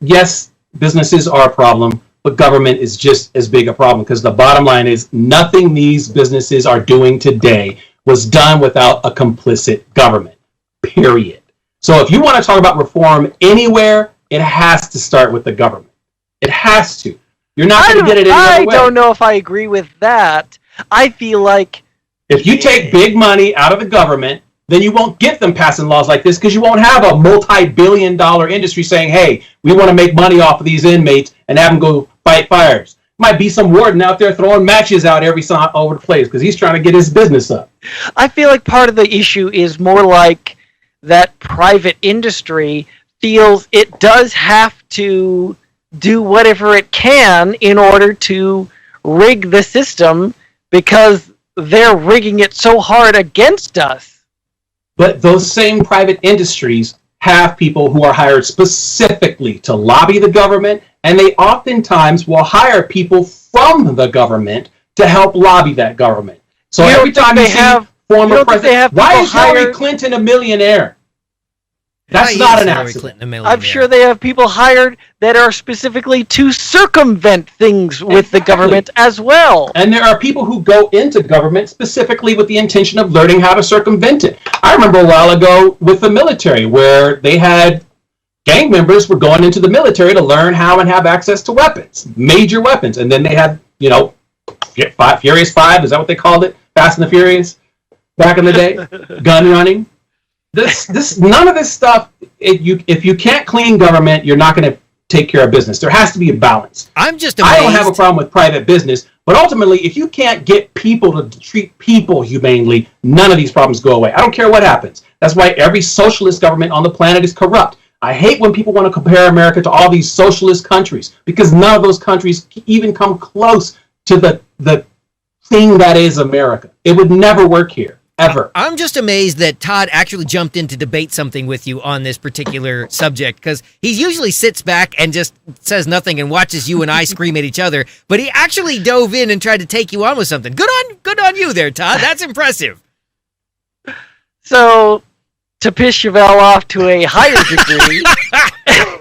Yes, businesses are a problem, but government is just as big a problem, because the bottom line is nothing these businesses are doing today was done without a complicit government, period. So if you want to talk about reform anywhere, it has to start with the government. It has to. You're not going to get it any other way. I don't know if I agree with that. I feel like if you take big money out of the government, then you won't get them passing laws like this, because you won't have a multi-billion-dollar industry saying, hey, we want to make money off of these inmates and have them go fight fires. Might be some warden out there throwing matches out every time over the place because he's trying to get his business up. I feel like part of the issue is more like that private industry feels it does have to do whatever it can in order to rig the system because they're rigging it so hard against us. But those same private industries have people who are hired specifically to lobby the government, and they oftentimes will hire people from the government to help lobby that government. So every time you see former president, why is Hillary Clinton a millionaire? That's not an accident. I'm sure they have people hired that are specifically to circumvent things with the government as well. And there are people who go into government specifically with the intention of learning how to circumvent it. I remember a while ago with the military where they had gang members were going into the military to learn how and have access to weapons, major weapons. And then they had, Furious 5, is that what they called it? Fast and the Furious back in the day? Gun running. None of this stuff, if you can't clean government, you're not going to take care of business. There has to be a balance. I'm just amazed. I don't have a problem with private business, but ultimately, if you can't get people to treat people humanely, none of these problems go away. I don't care what happens. That's why every socialist government on the planet is corrupt. I hate when people want to compare America to all these socialist countries, because none of those countries even come close to the thing that is America. It would never work here. Ever. I'm just amazed that Todd actually jumped in to debate something with you on this particular subject, because he usually sits back and just says nothing and watches you and I scream at each other, but he actually dove in and tried to take you on with something. Good on you there, Todd. That's impressive. So, to piss Chevelle off to a higher degree.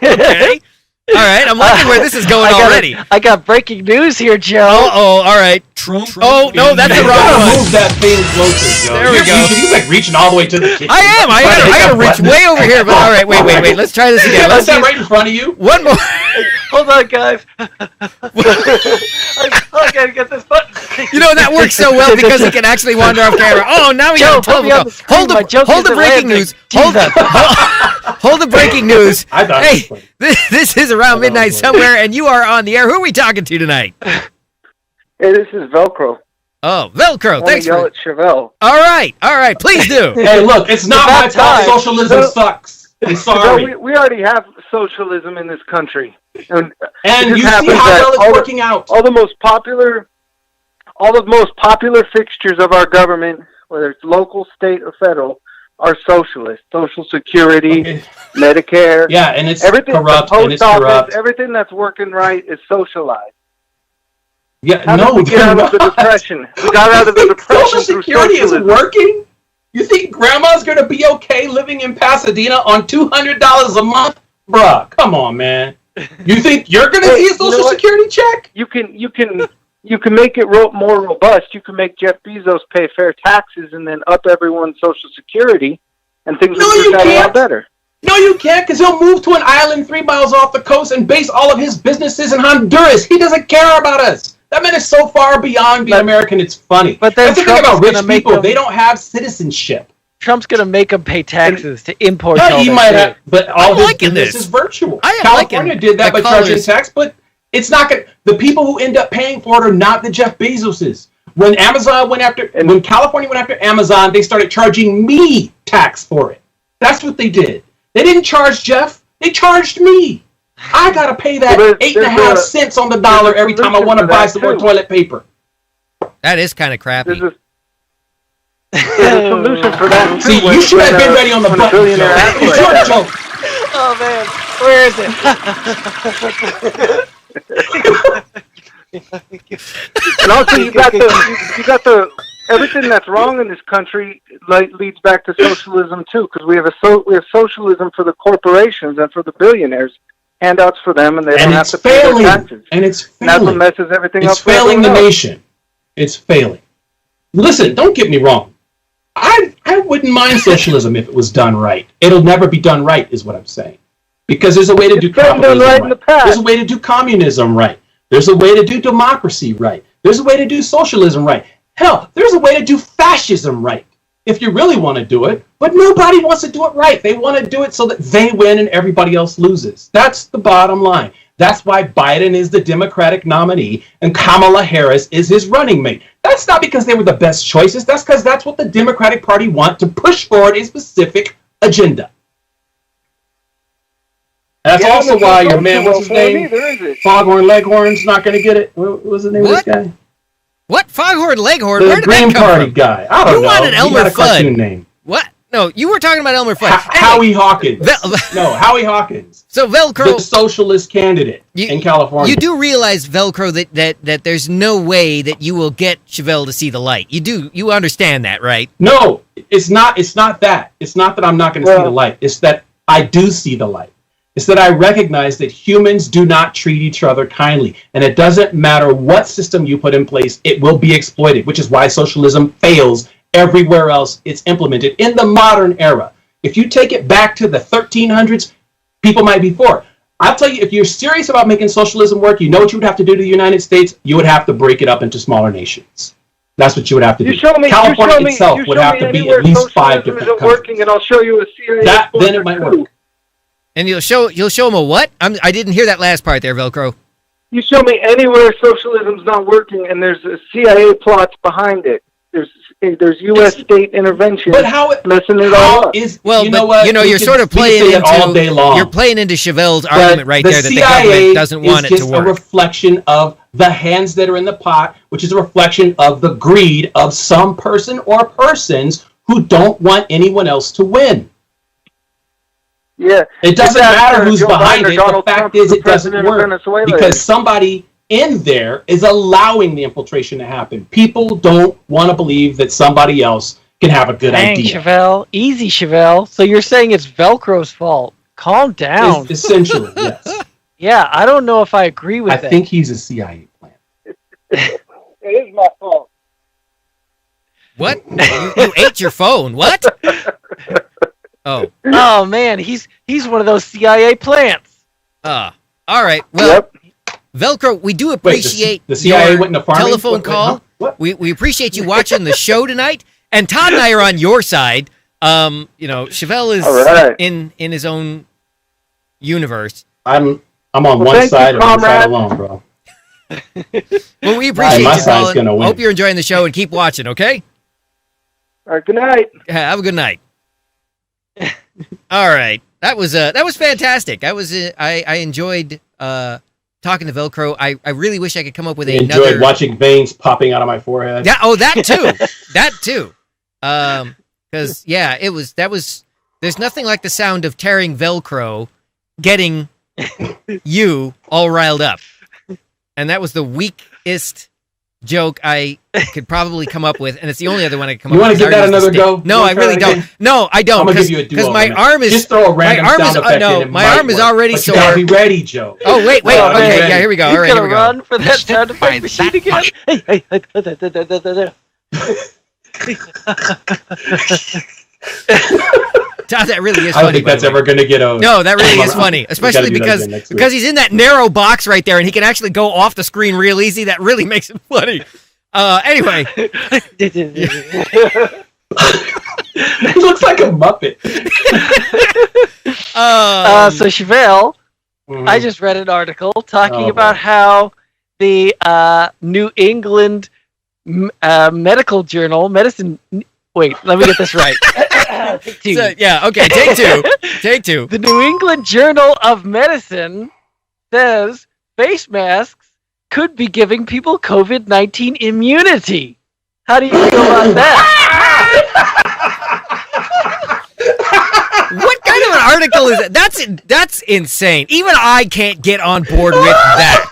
Okay. All right, I'm liking where this is going already. I got breaking news here, Joe. Uh-oh, all right. Trump. Oh, no, that's the wrong one. Move that thing closer, Joe. There we go. You're like reaching all the way to the kitchen. I am. I got to reach way over here. But all right, wait. Let's try this again. Let's that right in front of you. One more. Hold on, guys. I gotta get this button. That works so well because he can actually wander off camera. Oh, now we got a telephone. Hold the breaking news. Hold the breaking news. Hey, this is around midnight somewhere, and you are on the air. Who are we talking to tonight? Hey, this is Velcro. Oh, Velcro. Thanks for yell at Chevelle. All right. Please do. Hey, look, it's not my fault. Socialism sucks. I'm sorry. We already have socialism in this country, and you see how well it's working out. All the most popular all the most popular fixtures of our government, whether it's local, state, or federal, are socialist. Social Security, Medicare. Yeah, and it's everything, corrupt, the post and it's office, corrupt. Everything that's working right is socialized. Yeah, How did we get out of the not. depression? We got out of the depression Social through Security socialism. isn't working? You think grandma's going to be okay living in Pasadena on $200 a month? Bruh, come on, man. You think you're going to see a Social Security check? You can make it more robust. You can make Jeff Bezos pay fair taxes and then up everyone's Social Security, and things will work out a lot better. No, you can't, because he'll move to an island 3 miles off the coast and base all of his businesses in Honduras. He doesn't care about us. That man is so far beyond being American, it's funny. But then that's the thing about Trump's rich make people. them- They don't have citizenship. Trump's going to make them pay taxes to import But all he their might shit. have, but all I'm his liking business this. is virtual. I am California liking did that by the charging callers. tax, but it's not going to, the people who end up paying for it are not the Jeff Bezoses. When when California went after Amazon, they started charging me tax for it. That's what they did. They didn't charge Jeff. They charged me. I got to pay that 8.5 cents on the dollar every time I want to buy some more toilet paper. That is kind of crappy. There's a solution for that. See, you should have been ready on the button. billionaire acts It's like your that. joke. Oh man, where is it? And also, you got the everything that's wrong in this country leads back to socialism too, because we have socialism for the corporations and for the billionaires, handouts for them, and they don't have to pay their taxes. And it's failing. And that's what messes everything up. It's for failing the everyone else. nation. It's failing. Listen, don't get me wrong. I wouldn't mind socialism if it was done right. It'll never be done right, is what I'm saying. Because there's a way to do capitalism right in the past. There's a way to do communism right. There's a way to do democracy right. There's a way to do socialism right. Hell, there's a way to do fascism right, if you really want to do it. But nobody wants to do it right. They want to do it so that they win and everybody else loses. That's the bottom line. That's why Biden is the Democratic nominee and Kamala Harris is his running mate. That's not because they were the best choices. That's because that's what the Democratic Party want to push forward a specific agenda. That's Yeah, also but why don't your man, go what's his for name? either, is it? Foghorn Leghorn's not going to get it. What was the name of this guy? What? Foghorn Leghorn? The Where did Green that come Party from? guy. I don't You know. wanted He Elmer had a cartoon Fudd. name. What? No, you were talking about Elmer Fudd. Howie Hawkins. No, Howie Hawkins. So Velcro, the socialist candidate in California. you do realize, Velcro, that there's no way that you will get Chevelle to see the light. You understand that, right? No, it's not. It's not that. It's not that I'm not going to see the light. It's that I do see the light. It's that I recognize that humans do not treat each other kindly, and it doesn't matter what system you put in place, it will be exploited. Which is why socialism fails everywhere else it's implemented in the modern era. If you take it back to the 1300s, people might be for it. I'll tell you, if you're serious about making socialism work, you know what you would have to do to the United States? You would have to break it up into smaller nations. That's what you would have to do. California itself would have to be at least 5 different countries. Working, and I'll show you a CIA. Then it might work. And you'll show them a what? I didn't hear that last part there, Velcro. You show me anywhere socialism's not working, and there's a CIA plots behind it. There's U.S. state intervention. But how messing it all up? Well, you know but what? you know, We you're can- sort of we can playing say that into all day long. you're playing into Chevelle's But argument right there that the CIA government doesn't want it is to just a work. reflection of the hands that are in the pot, which is a reflection of the greed of some person or persons who don't want anyone else to win. Yeah. It doesn't If that's, matter who's Joe behind Biden or it. Donald The fact Trump is, the it doesn't president of work Venezuela because is. somebody in there is allowing the infiltration to happen. People don't want to believe that somebody else can have a good Dang, idea. Chevelle. Easy, Chevelle. So you're saying it's Velcro's fault. Calm down. Essentially, yes. Yeah, I don't know if I agree with I that. think he's a CIA plant. It is my fault. What? You ate your phone? What? Oh. Oh man, he's one of those CIA plants. All right. Well, Velcro, we do appreciate the CIA your went into farming? telephone Wait, call. huh? What? We appreciate you watching the show tonight. And Todd and I are on your side. You know, Chevelle is All right. in his own universe. I'm on one side and one side alone, bro. Well, we appreciate my you side's calling. gonna win. Hope you're enjoying the show and keep watching, okay? All right, good night. Yeah, have a good night. All right. That was fantastic. I enjoyed talking to Velcro. I really wish I could come up with Enjoyed another. watching veins popping out of my forehead. Yeah. Oh, that too. That too. Because it was. There's nothing like the sound of tearing Velcro, getting you all riled up, and that was the weakest joke I could probably come up with, and it's the only other one I could come up with. You want to give that another go? No, I really don't. No, I don't. I'm gonna give you a do-over. My arm is just throw a random sound effect in. It my might arm is work, already but sore. You gotta be ready, Joe. Oh wait. Oh, Okay, ready. yeah, here we go. He's All right, here gonna we go. run for that sound effect machine again. That really is funny. I don't think that's ever going to get over. No, that really is funny, especially because he's in that narrow box right there, and he can actually go off the screen real easy. That really makes it funny. Anyway, he looks like a Muppet. So Chevelle, I just read an article talking about how the New England Medical Journal, Medicine. Wait, let me get this right. Take two. So, yeah, okay, take two. Take two. The New England Journal of Medicine says face masks could be giving people COVID-19 immunity. How do you feel about that? What kind of an article is that? That's insane. Even I can't get on board with that.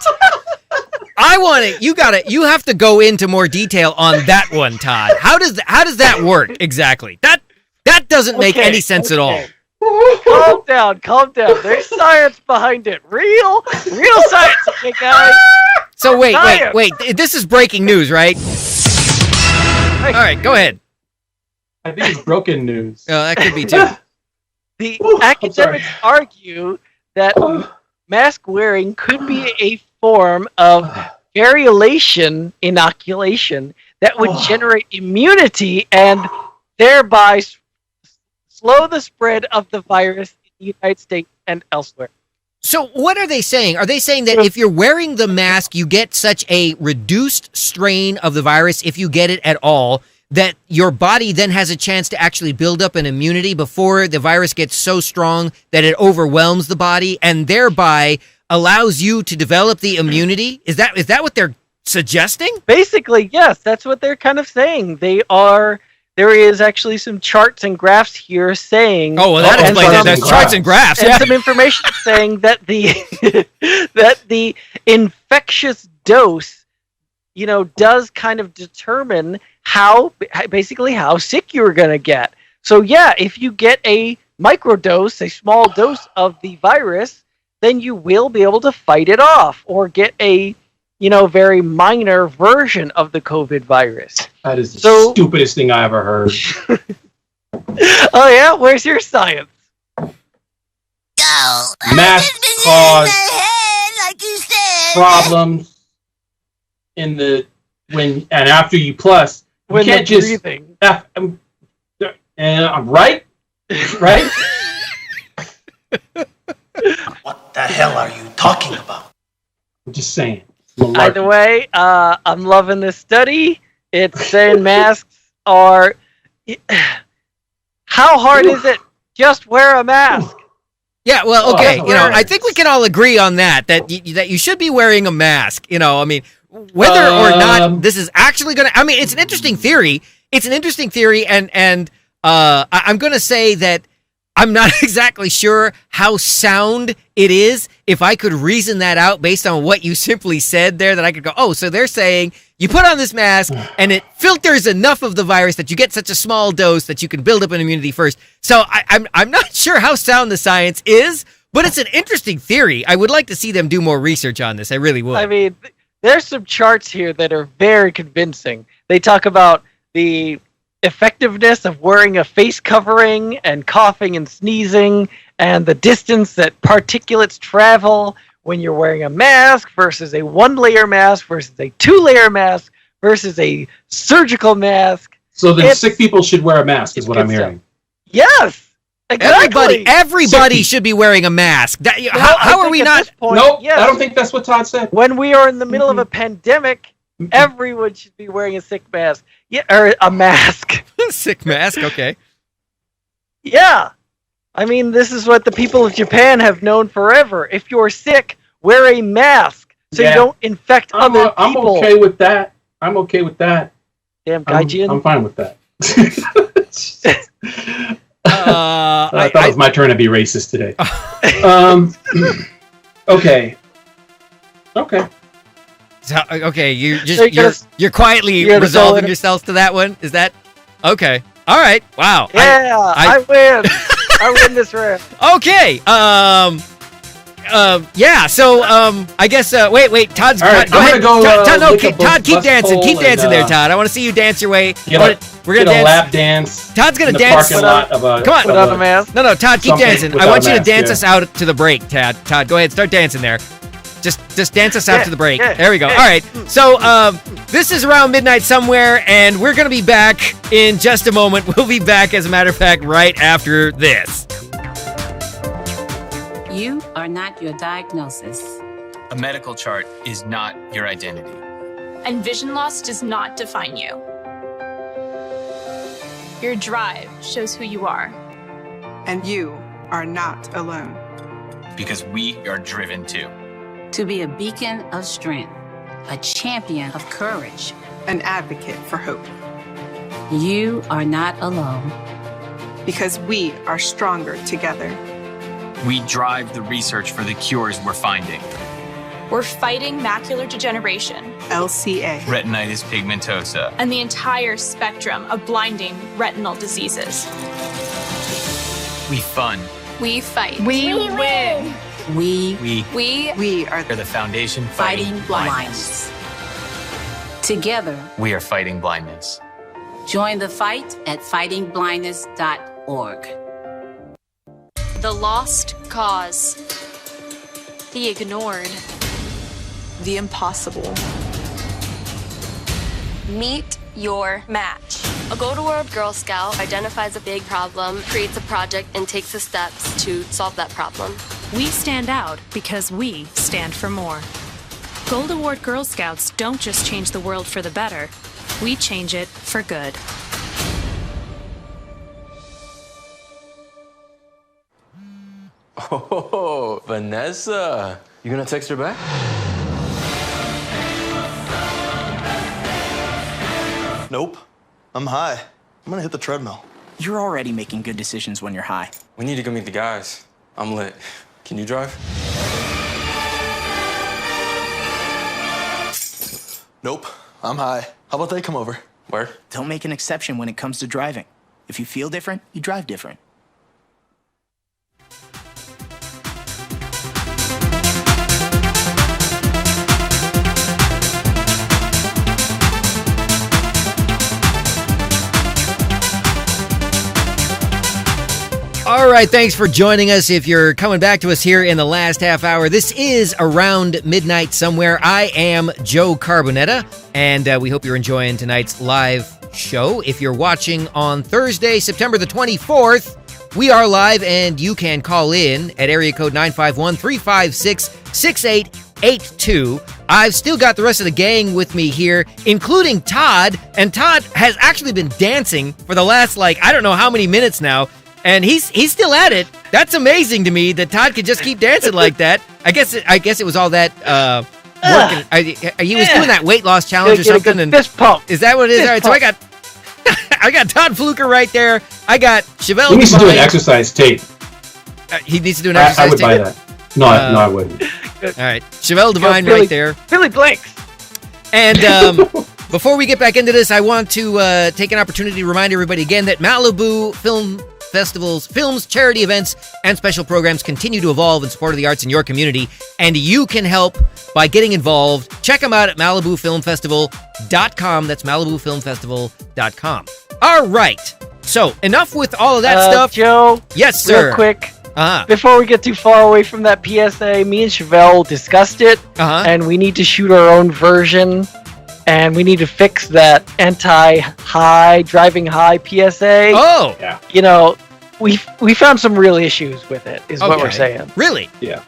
I want it. You have to go into more detail on that one, Todd. How does that work exactly? That doesn't make any sense at all. Calm down. There's science behind it. Real science, okay, guys. So wait. This is breaking news, right? All right, go ahead. I think it's broken news. Oh, that could be too. The academics argue that mask wearing could be a form of variolation inoculation that would generate immunity and thereby slow the spread of the virus in the United States and elsewhere. So what are they saying? Are they saying that if you're wearing the mask, you get such a reduced strain of the virus, if you get it at all, that your body then has a chance to actually build up an immunity before the virus gets so strong that it overwhelms the body and thereby allows you to develop the immunity? Is that what they're suggesting? Basically, yes. That's what they're kind of saying. There is actually some charts and graphs here saying... Oh, well, that explains it. There's charts and graphs. And some information saying that the infectious dose, does kind of determine how sick you're going to get. So, yeah, if you get a microdose, a small dose of the virus, then you will be able to fight it off or get a very minor version of the COVID virus. That is the stupidest thing I ever heard. Oh, yeah? Where's your science? Masks cause problems and after you plus. You When can't they're just... breathing. I'm right? Right? What the hell are you talking about? I'm just saying. Either way, I'm loving this study. It's saying masks are... How hard is it? Just wear a mask. Yeah, well, okay. I think we can all agree on that you should be wearing a mask. Whether or not this is actually going to... it's an interesting theory. It's an interesting theory, and I'm going to say that I'm not exactly sure how sound it is. If I could reason that out based on what you simply said there, that I could go, oh, so they're saying you put on this mask and it filters enough of the virus that you get such a small dose that you can build up an immunity first. So I'm not sure how sound the science is, but it's an interesting theory. I would like to see them do more research on this. I really would. There's some charts here that are very convincing. They talk about the effectiveness of wearing a face covering and coughing and sneezing and the distance that particulates travel when you're wearing a mask versus a one-layer mask versus a two-layer mask versus a surgical mask. So then sick people should wear a mask is what I'm hearing. Yes! Exactly. Everybody should be wearing a mask. How are we not? Nope, yes. I don't think that's what Todd said. When we are in the middle of a pandemic, everyone should be wearing a sick mask. Yeah, or a mask. Sick mask, okay. Yeah. This is what the people of Japan have known forever. If you're sick, wear a mask so you don't infect other people. I'm okay with that. I'm okay with that. Damn, Gaijin. I'm fine with that. I thought it was my turn to be racist today. Okay. So, okay, you're quietly resolving yourselves to that one. Is that okay? All right. Wow. Yeah, I win. I win this round. Okay. Yeah. So, I guess. Wait. Todd's. Right, go ahead. Todd, keep dancing. Keep dancing there, and, Todd. I want to see you dance your way. We're gonna dance. A lap dance. Todd's gonna in the dance. Parking lot of a, Come on. Without a mask. No, Todd, keep dancing. I want you to dance us yeah. out to the break, Todd. Todd, go ahead. Start dancing there. Just dance us out to the break. Yeah, there we go. All right. So this is Around Midnight Somewhere, and we're going to be back in just a moment. We'll be back, as a matter of fact, right after this. You are not your diagnosis. A medical chart is not your identity. And vision loss does not define you. Your drive shows who you are. And you are not alone. Because we are driven too. To be a beacon of strength, a champion of courage, an advocate for hope. You are not alone. Because we are stronger together. We drive the research for the cures we're finding. We're fighting macular degeneration, LCA, retinitis pigmentosa, and the entire spectrum of blinding retinal diseases. We fund. We fight. We win. We are the foundation fighting blindness. Together, we are fighting blindness. Join the fight at fightingblindness.org. The lost cause. The ignored. The impossible. Meet your match. A Go to World Girl Scout identifies a big problem, creates a project, and takes the steps to solve that problem. We stand out because we stand for more. Gold Award Girl Scouts don't just change the world for the better, we change it for good. Oh, Vanessa. You gonna text her back? Nope. I'm high. I'm gonna hit the treadmill. You're already making good decisions when you're high. We need to go meet the guys. I'm lit. Can you drive? Nope. I'm high. How about they come over? Where? Don't make an exception when it comes to driving. If you feel different, you drive different. All right, thanks for joining us. If you're coming back to us here in the last half hour, this is Around Midnight Somewhere. I am Joe Carbonetta, and we hope you're enjoying tonight's live show. If you're watching on Thursday, September the 24th, we are live, and you can call in at area code 951-356-6882. I've still got the rest of the gang with me here, including Todd, and Todd has actually been dancing for the last, I don't know how many minutes now. And he's still at it. That's amazing to me that Todd could just keep dancing like that. I guess it was all that working. He was doing that weight loss challenge or something. And fist pump. Is that what it is? All right, so I got Todd Fluker right there. I got Chevelle. He needs to do an exercise tape. He needs to do an exercise tape. I would buy that. No, I wouldn't. All right, Chevelle Devine right there. Billy Blanks. And before we get back into this, I want to take an opportunity to remind everybody again that Malibu Film Festivals, films, charity events, and special programs continue to evolve in support of the arts in your community, and you can help by getting involved. Check them out at MalibuFilmFestival.com. That's MalibuFilmFestival.com. All right. So, enough with all of that stuff. Joe. Yes, sir. Real quick. Before we get too far away from that PSA, me and Chevelle discussed it, and we need to shoot our own version, and we need to fix that anti-high, driving high PSA. Oh! Yeah. You know, we found some real issues with it, is what we're saying. Really? Yeah.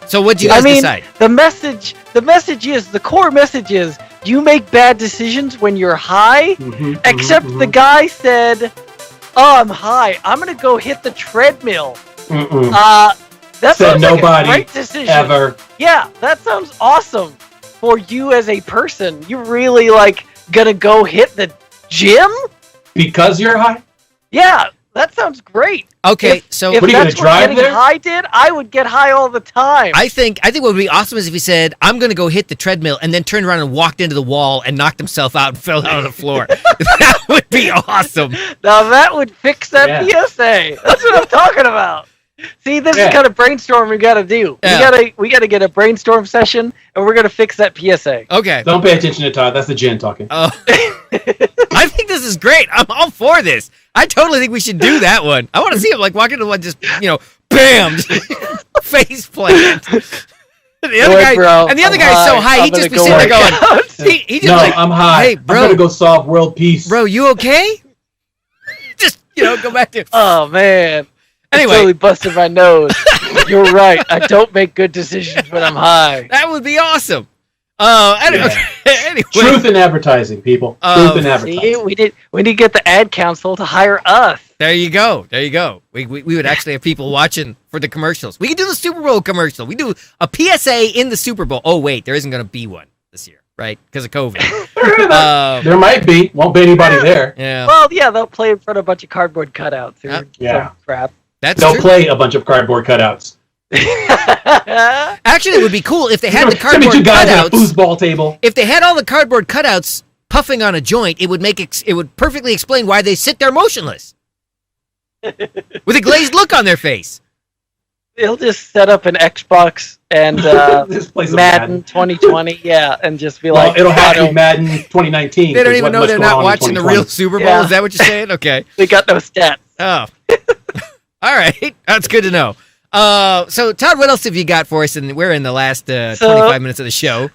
So what do you guys decide? The core message is, you make bad decisions when you're high, except the guy said, oh, I'm high, I'm going to go hit the treadmill. That Said sounds like nobody a great decision. ever. Yeah, that sounds awesome for you as a person. You really like gonna go hit the gym Because you're high? Yeah, that sounds great. Okay, if, so if what are you that's gonna drive what getting there? high did, I would get high all the time. I think what would be awesome is if he said, "I'm going to go hit the treadmill," and then turned around and walked into the wall and knocked himself out and fell out on the floor. That would be awesome. Now that would fix that PSA. That's what I'm talking about. See, this is the kind of brainstorm we got to do. We got to get a brainstorm session, and we're gonna fix that PSA. Okay. Don't pay attention to Todd. That's the gin talking. Oh. I think this is great. I'm all for this. I totally think we should do that one. I want to see him like walk into one, just bam, face plant. The other guy, bro, and the other I'm guy's so high. high, I'm he just gonna be go sitting there work going, he just no, like, I'm high. Hey, bro, I'm gonna go solve world peace. Bro, you okay? Just go back to. Oh man. Anyway, I totally busted my nose. You're right. I don't make good decisions when I'm high. That would be awesome. Anyway. Truth in advertising, people. Truth in advertising. See, we need to get the ad council to hire us. There you go. We would actually have people watching for the commercials. We could do the Super Bowl commercial. We do a PSA in the Super Bowl. Oh wait, there isn't going to be one this year, right? Because of COVID. There might be. Won't be anybody there. Yeah. Well, yeah, they'll play in front of a bunch of cardboard cutouts or some crap. They'll play a bunch of cardboard cutouts. Actually, it would be cool if they had the Send me cardboard two guys at a cutouts. foosball table. If they had all the cardboard cutouts puffing on a joint, it would it would perfectly explain why they sit there motionless with a glazed look on their face. They'll just set up an Xbox and Madden 2020, and just be Well, like, it'll have to be Madden 2019. They don't even know they're not watching the real Super Bowl. Yeah. Is that what you're saying? Okay. They got no stats. Oh. All right. That's good to know. So, Todd, what else have you got for us? And we're in the last 25 minutes of the show.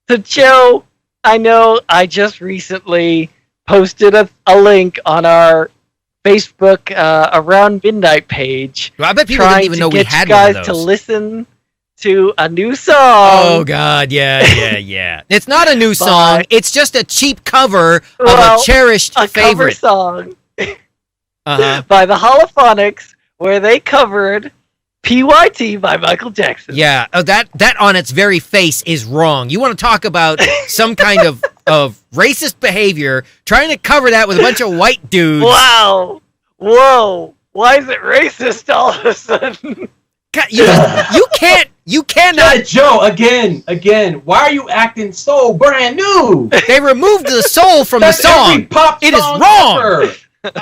So, Joe, I know I just recently posted a link on our Facebook Around Midnight page. Well, I bet people didn't even know we had you guys one of to those. listen to a new song. Oh, God. Yeah. It's not a new song. It's just a cheap cover of a cherished cover favorite. song Uh-huh. by the Holophonics, where they covered PYT by Michael Jackson. Yeah, that on its very face is wrong. You want to talk about some kind of racist behavior, trying to cover that with a bunch of white dudes. Wow. Whoa. Why is it racist all of a sudden? You cannot. Yeah, Joe, again, why are you acting so brand new? They removed the soul from the song. Every pop It is song wrong. ever.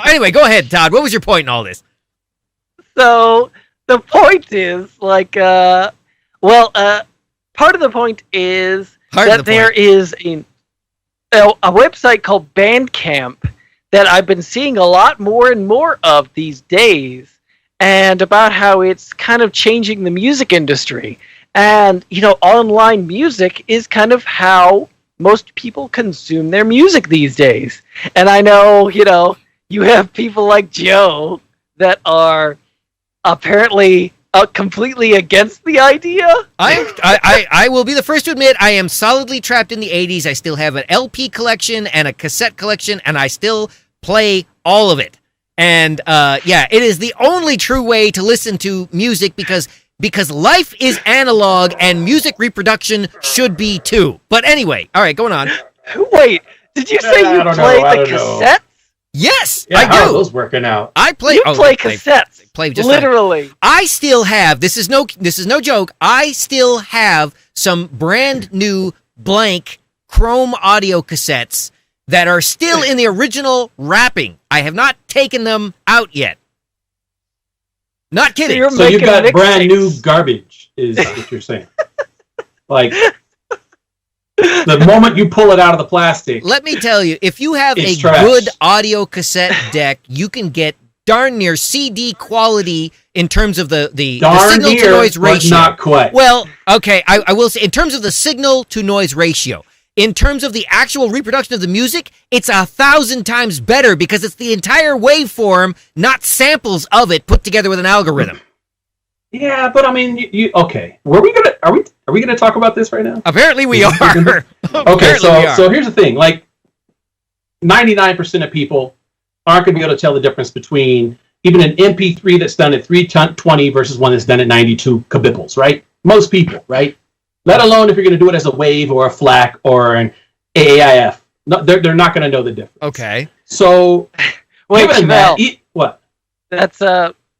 Anyway, go ahead, Todd. What was your point in all this? So the point is part of the point is there is a website called Bandcamp that I've been seeing a lot more and more of these days, and about how it's kind of changing the music industry. And, online music is kind of how most people consume their music these days. And I know, you have people like Joe that are apparently completely against the idea. I will be the first to admit I am solidly trapped in the 80s. I still have an LP collection and a cassette collection, and I still play all of it. And it is the only true way to listen to music because life is analog and music reproduction should be too. But anyway, all right, going on. Wait, did you say you played the cassettes? Yes, Yeah, I how are do. those working out? I play. You play cassettes. Play just literally. I still have. This is no joke. I still have some brand new blank Chrome audio cassettes that are still in the original wrapping. I have not taken them out yet. Not kidding. So you got brand new garbage, is what you're saying. Like, the moment you pull it out of the plastic. Let me tell you, if you have It's a trash. good audio cassette deck, you can get darn near CD quality in terms of the Darn signal near, to noise but ratio. not quite. Well, okay, I will say in terms of the signal to noise ratio. In terms of the actual reproduction of the music, it's 1,000 times better because it's the entire waveform, not samples of it put together with an algorithm. Yeah, but I mean, you okay? Are we gonna talk about this right now? Apparently we are. Okay, Apparently we are. so here's the thing: like, 99% of people aren't gonna be able to tell the difference between even an MP3 that's done at 320 versus one that's done at 92 kbps, right? Most people, right? Let alone if you're going to do it as a wave or a FLAC or an AAIF. No, they're not going to know the difference. Okay. So, wait, that, what? That's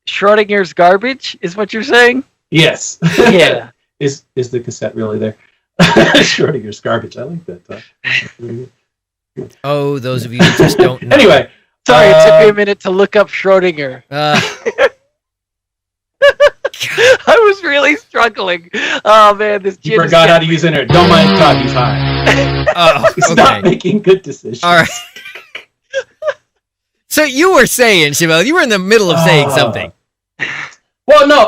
Schrodinger's garbage, is what you're saying? Yes. Yeah. Is the cassette really there? Schrodinger's garbage. I like that. Oh, those of you who just don't know. Anyway. Sorry, it took me a minute to look up Schrodinger. I was really struggling. Oh, man, this You forgot how to use internet. Don't mind Todd, he's high. He's not making good decisions. All right. So you were saying, Chevelle, you were in the middle of saying something. Well, no,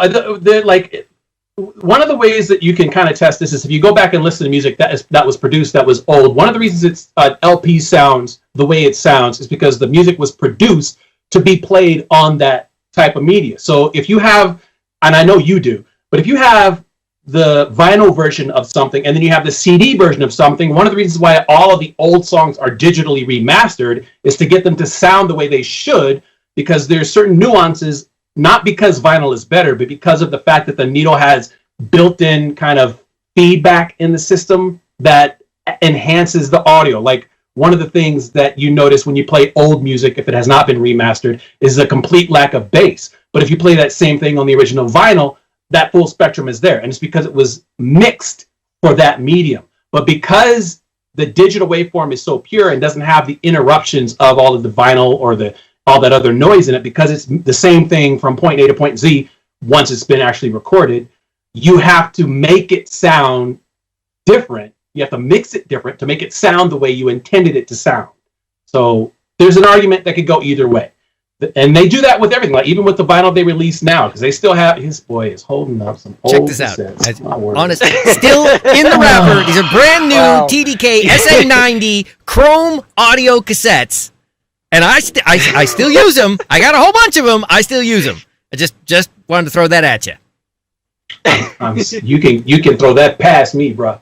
like one of the ways that you can kind of test this is if you go back and listen to music that was produced that was old. One of the reasons it's LP sounds the way it sounds is because the music was produced to be played on that type of media. So if you have, and I know you do, but if you have the vinyl version of something and then you have the CD version of something, one of the reasons why all of the old songs are digitally remastered is to get them to sound the way they should, because there's certain nuances, not because vinyl is better, but because of the fact that the needle has built-in kind of feedback in the system that enhances the audio. Like one of the things that you notice when you play old music, if it has not been remastered, is a complete lack of bass. But if you play that same thing on the original vinyl, that full spectrum is there. And it's because it was mixed for that medium. But because the digital waveform is so pure and doesn't have the interruptions of all of the vinyl or all that other noise in it, because it's the same thing from point A to point Z once it's been actually recorded, you have to make it sound different. You have to mix it different to make it sound the way you intended it to sound. So there's an argument that could go either way. And they do that with everything, like even with the vinyl they release now, because they still have, his boy is holding up some old Check this out. cassettes. Honestly, still in the wrapper. These are brand new TDK SA90 Chrome audio cassettes. And I still use them. I got a whole bunch of them. I still use them. I just wanted to throw that at you. You can throw that past me, bro.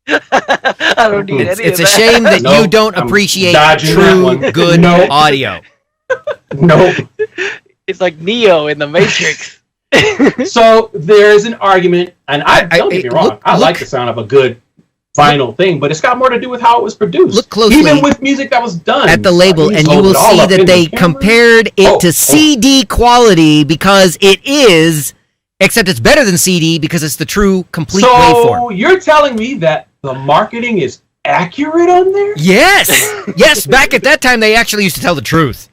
I don't need any of that. It's a shame that you don't appreciate true good audio. Nope. It's like Neo in the Matrix. So there's an argument, and don't get me wrong, I like the sound of a good vinyl thing, but it's got more to do with how it was produced. Look closely, even with music that was done at the label, and you will see that they compared it to CD quality because it is, except it's better than CD because it's the true complete waveform. So you're telling me that the marketing is accurate on there? Yes, yes. Back at that time, they actually used to tell the truth.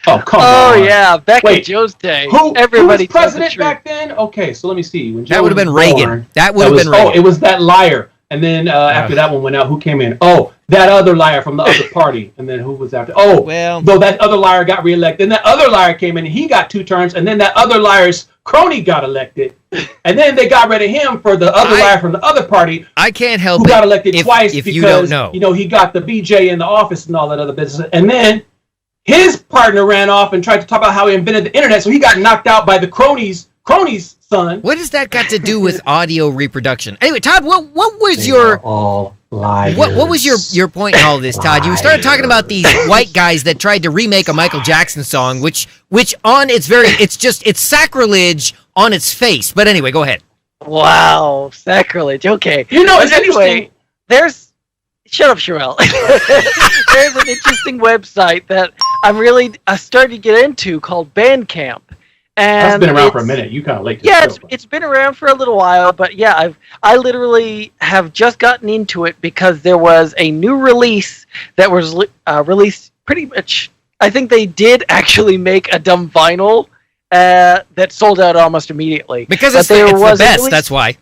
Oh, come on. Oh, yeah. Back in Joe's day, everybody who was president back then? Okay, so let me see. When that would have been Reagan. That would have been Reagan. Oh, it was that liar. And then after that one went out, who came in? Oh, that other liar from the other party. And then who was after? Oh, well, though that other liar got reelected. Then that other liar came in and he got 2 terms. And then that other liar's crony got elected. And then they got rid of him for the other liar from the other party. I can't help who got elected twice if because you don't know. He got the BJ in the office and all that other business. And then his partner ran off and tried to talk about how he invented the internet, so he got knocked out by the crony's son. What has that got to do with audio reproduction? Anyway, Todd, what was your all liars? What was your point in all this, Todd? You started talking about these white guys that tried to remake a Michael Jackson song, which on it's sacrilege on its face. But anyway, go ahead. Wow, sacrilege. Okay. It's anyway, shut up, Sherelle. There's an interesting website that I started to get into called Bandcamp. And that's been around for a minute. You kind of late. Yeah, it's been around for a little while, but yeah, I literally have just gotten into it because there was a new release that was released pretty much. I think they did actually make a dumb vinyl that sold out almost immediately. Because it's the best. That's why.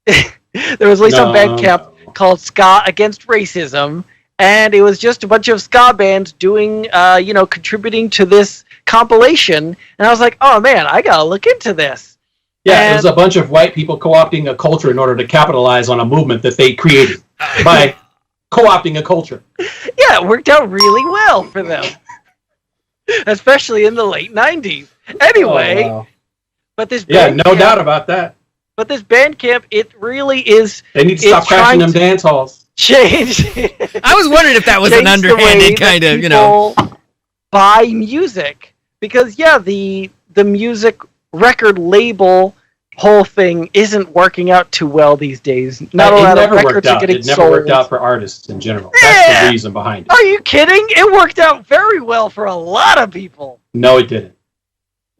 There was released on Bandcamp called Ska Against Racism, and it was just a bunch of ska bands doing, contributing to this compilation, and I was like, oh man, I gotta look into this. Yeah, it was a bunch of white people co-opting a culture in order to capitalize on a movement that they created by co-opting a culture. Yeah, it worked out really well for them, especially in the late 90s. Anyway, but this no doubt about that. But this Bandcamp, it really is. They need to stop crashing them dance halls. Change. I was wondering if that was an underhanded kind of, buy music, because the music record label whole thing isn't working out too well these days. Not a lot of records are getting sold. It never worked out for artists in general. That's the reason behind it. Are you kidding? It worked out very well for a lot of people. No, it didn't.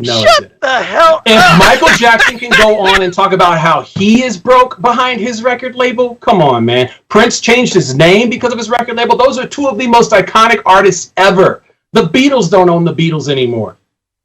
Shut the hell up! If Michael Jackson can go on and talk about how he is broke behind his record label, come on, man. Prince changed his name because of his record label. Those are two of the most iconic artists ever. The Beatles don't own the Beatles anymore.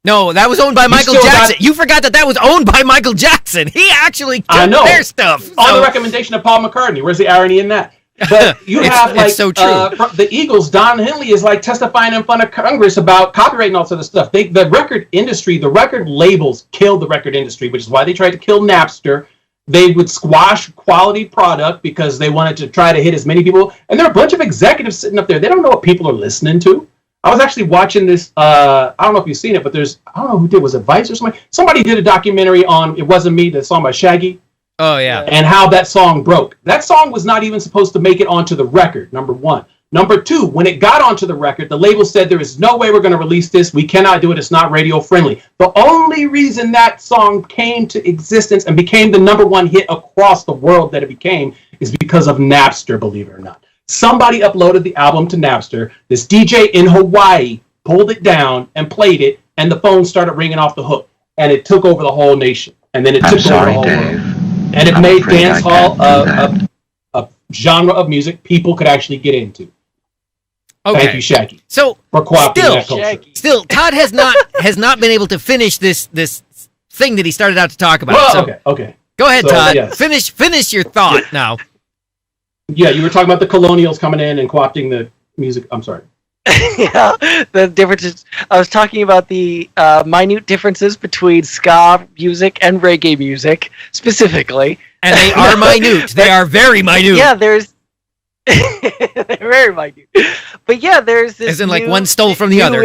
No, that was owned by Michael Jackson. You forgot that was owned by Michael Jackson. He actually took their stuff. On the recommendation of Paul McCartney. Where's the irony in that? But you have, like, so true. The Eagles, Don Henley is, like, testifying in front of Congress about copyright and all sort of stuff. The record industry, the record labels killed the record industry, which is why they tried to kill Napster. They would squash quality product because they wanted to try to hit as many people. And there are a bunch of executives sitting up there. They don't know what people are listening to. I was actually watching this, I don't know if you've seen it, but I don't know who did, was it Vice or somebody? Somebody did a documentary on It Wasn't Me, the song by Shaggy. Oh, yeah. And how that song broke. That song was not even supposed to make it onto the record, number one. Number two, when it got onto the record, the label said there is no way we're going to release this. We cannot do it. It's not radio friendly. The only reason that song came to existence and became the number one hit across the world that it became is because of Napster, believe it or not. Somebody uploaded the album to Napster. This DJ in Hawaii pulled it down and played it, and the phone started ringing off the hook. And it took over the whole nation. And then it took over the whole world. And it made dancehall a genre of music people could actually get into. Okay. Thank you, Shaggy. So for co-opting that culture. Still, Todd has not been able to finish this thing that he started out to talk about. Well, okay. Go ahead, Todd. Yes. Finish your thought now. Yeah, you were talking about the colonials coming in and co-opting the music. I'm sorry. Yeah, the differences. I was talking about the minute differences between ska music and reggae music, specifically. And they are minute. They are very minute. Yeah, they're very minute. But yeah, there's this. As in, like, one stole from the other.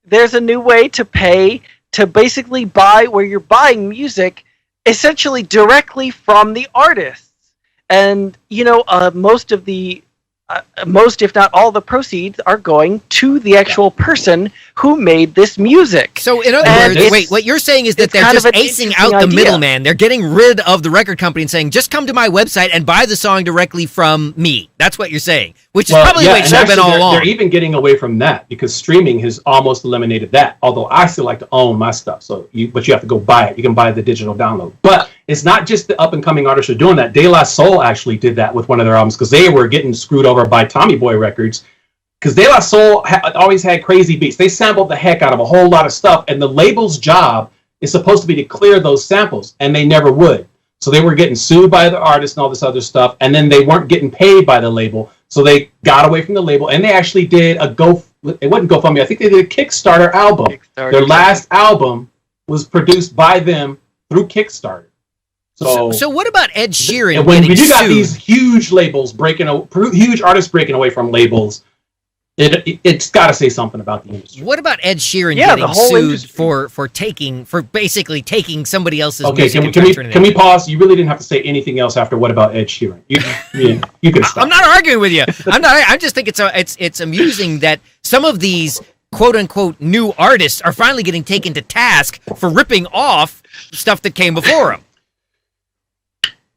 There's a new way to pay to basically buy, where you're buying music essentially directly from the artists. And, most, if not all, the proceeds are going to the actual person who made this music. So, in other words, wait, what you're saying is that they're just acing out the middleman. They're getting rid of the record company and saying, just come to my website and buy the song directly from me. That's what you're saying, which is probably the way it should have been all along. They're even getting away from that because streaming has almost eliminated that. Although I still like to own my stuff, but you have to go buy it. You can buy the digital download. But it's not just the up-and-coming artists who are doing that. De La Soul actually did that with one of their albums because they were getting screwed over by Tommy Boy Records because De La Soul always had crazy beats. They sampled the heck out of a whole lot of stuff, and the label's job is supposed to be to clear those samples, and they never would. So they were getting sued by the artists and all this other stuff, and then they weren't getting paid by the label, so they got away from the label, and they actually did it wasn't GoFundMe, I think they did a Kickstarter album. Their last album was produced by them through Kickstarter. So what about Ed Sheeran? When getting you got sued? these huge labels huge artists breaking away from labels, it's got to say something about the industry. What about Ed Sheeran getting sued for basically taking somebody else's music? Okay, can we pause? You really didn't have to say anything else after what about Ed Sheeran? You can stop. I'm not arguing with you. I just think it's amusing that some of these quote unquote new artists are finally getting taken to task for ripping off stuff that came before them.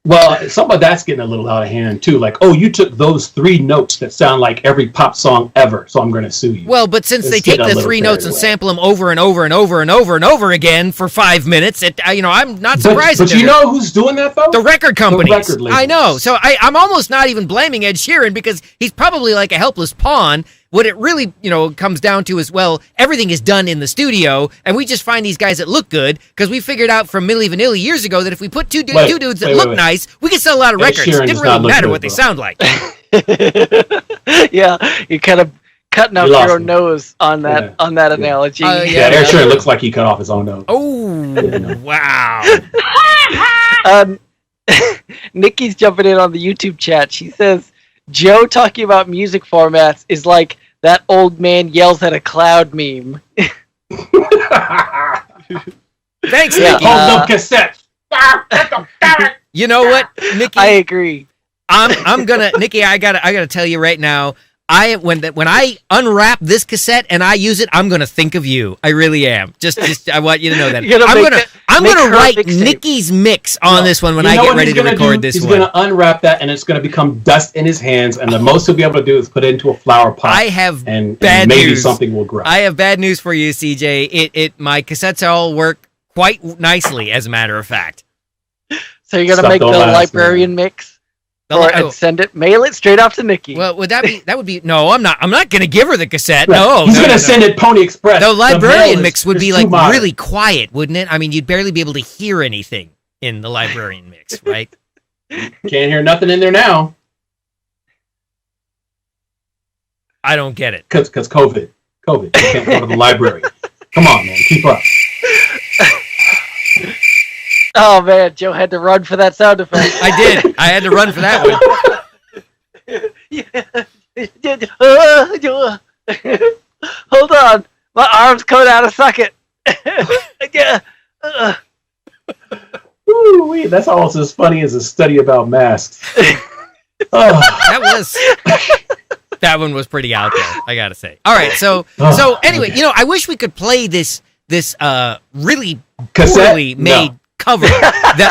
Well, some of that's getting a little out of hand, too. Like, oh, you took those 3 notes that sound like every pop song ever, so I'm going to sue you. Well, but since they take the 3 notes and sample them over and over and over and over and over again for 5 minutes, I'm not surprised. But you know who's doing that, though? The record companies. The record labels. I know. So I'm almost not even blaming Ed Sheeran because he's probably like a helpless pawn. What it really, comes down to is, well, everything is done in the studio, and we just find these guys that look good, because we figured out from Milli Vanilli years ago that if we put two dudes that look nice, we can sell a lot of records. It didn't really matter what they sound like. Yeah, you're kind of cutting out your own nose on that analogy. Ed Sheeran looks like he cut off his own nose. Oh, wow. Nikki's jumping in on the YouTube chat. She says, Joe talking about music formats is like that old man yells at a cloud meme. Thanks, Nikki. Hold the cassette. You know what, Nikki? I agree. I'm gonna, Nikki. I gotta tell you right now. when I unwrap this cassette and I use it, I'm gonna think of you. I really am. Just I want you to know that. I'm gonna write Nikki's mix on this one when I get ready to record this one. He's gonna unwrap that, and it's gonna become dust in his hands, and the most he'll be able to do is put it into a flower pot. I have and bad maybe news. Something will grow. I have bad news for you, CJ. My cassettes all work quite nicely, as a matter of fact. So you're gonna make the librarian mix? And mail it straight off to Nikki. Well, that would be no. I'm not going to give her the cassette. Right. No, he's going to send it Pony Express. The librarian mix would be like really quiet, wouldn't it? I mean, you'd barely be able to hear anything in the librarian mix, right? Can't hear nothing in there now. I don't get it. Because COVID. You can't go to the library. Come on, man, keep up. Oh man, Joe had to run for that sound effect. I did. I had to run for that one. Hold on, my arm's coming out of socket. Ooh, that's almost as funny as a study about masks. That one was pretty out there, I gotta say. All right, so anyway, I wish we could play this really poorly made cover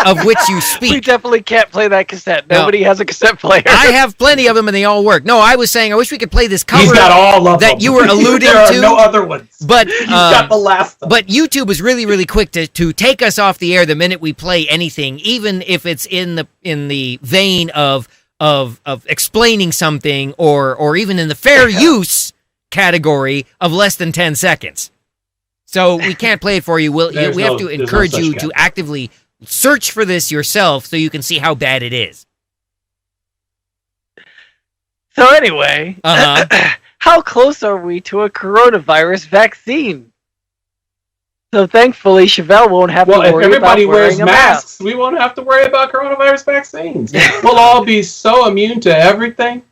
of which you speak. We definitely can't play that cassette. Nobody has a cassette player. I have plenty of them, and they all work. No, I was saying I wish we could play this cover. He's got all of that them. You were alluding there to. Are no other ones. But he's got the last. But YouTube was really, really quick to take us off the air the minute we play anything, even if it's in the vein of explaining something or even in the fair use category of less than 10 seconds. So we can't play it for you. We have to encourage you to actively search for this yourself so you can see how bad it is. So anyway, how close are we to a coronavirus vaccine? So thankfully, Chevelle won't have to worry about wearing a mask. Well, if everybody wears masks, we won't have to worry about coronavirus vaccines. We'll all be so immune to everything.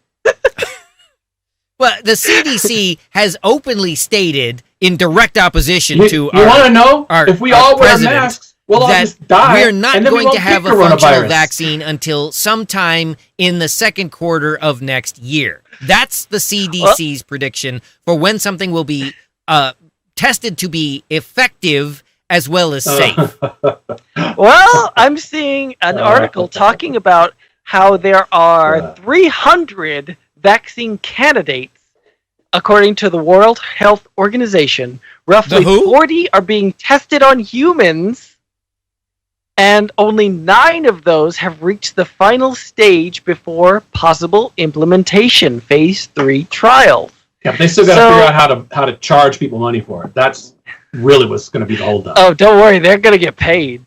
Well, the CDC has openly stated in direct opposition to our... You want to know? If we all wear president, masks, we'll all just die. We're not going to have a functional vaccine until sometime in the second quarter of next year. That's the CDC's prediction for when something will be tested to be effective as well as safe. Well, I'm seeing an article talking about how there are 300 vaccine candidates, according to the World Health Organization. Roughly 40 are being tested on humans, and only 9 of those have reached the final stage before possible implementation, phase 3 trials. Yeah, but they still got to figure out how to charge people money for it. That's really what's going to be the holdup. Oh, don't worry, they're going to get paid.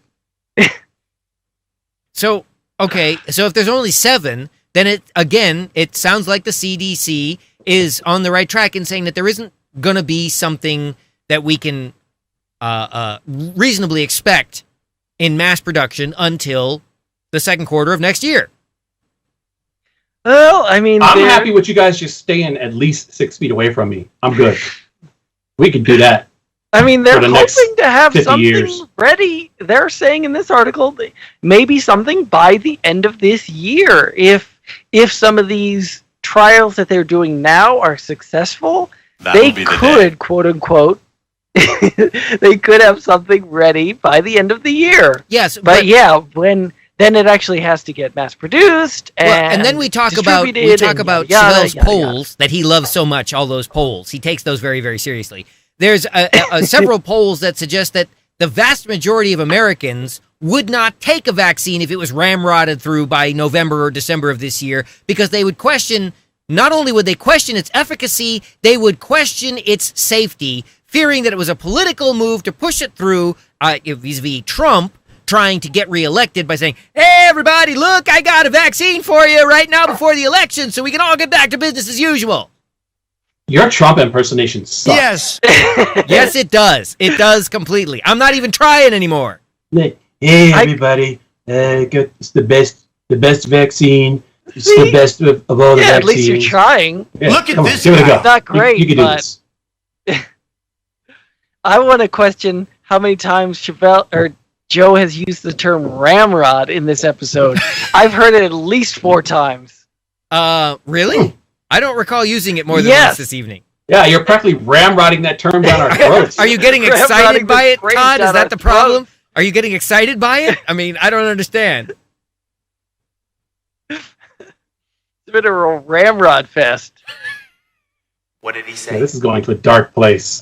So if there's only 7, then it sounds like the CDC is on the right track in saying that there isn't going to be something that we can reasonably expect in mass production until the second quarter of next year. Well, I mean, I'm happy with you guys just staying at least 6 feet away from me. I'm good. We could do that. I mean, they're hoping to have something ready. They're saying in this article, maybe something by the end of this year. If some of these trials that they're doing now are successful, they could, quote unquote, they could have something ready by the end of the year. Yes, but then it actually has to get mass produced, and then we talk about Chevelle's polls that he loves so much. All those polls, he takes those very, very seriously. There's several polls that suggest that the vast majority of Americans would not take a vaccine if it was ramrodded through by November or December of this year, because they would question, not only would they question its efficacy, they would question its safety, fearing that it was a political move to push it through vis-a-vis Trump trying to get reelected by saying, hey, everybody, look, I got a vaccine for you right now before the election so we can all get back to business as usual. Your Trump impersonation sucks. Yes. Yes, it does. It does completely. I'm not even trying anymore. Hey, everybody, it's the best vaccine. It's the best of all the vaccines. At least you're trying. Yeah, look at this guy. It's not great, you can do this. I want to question how many times Joe has used the term ramrod in this episode. I've heard it at least 4 times. Really? I don't recall using it more than once this evening. Yeah, you're practically ramrodding that term down our throats. Are you getting excited by it, Todd? Is that the problem? Are you getting excited by it? I mean, I don't understand. It's been a real ramrod fest. What did he say? Yeah, this is going to a dark place.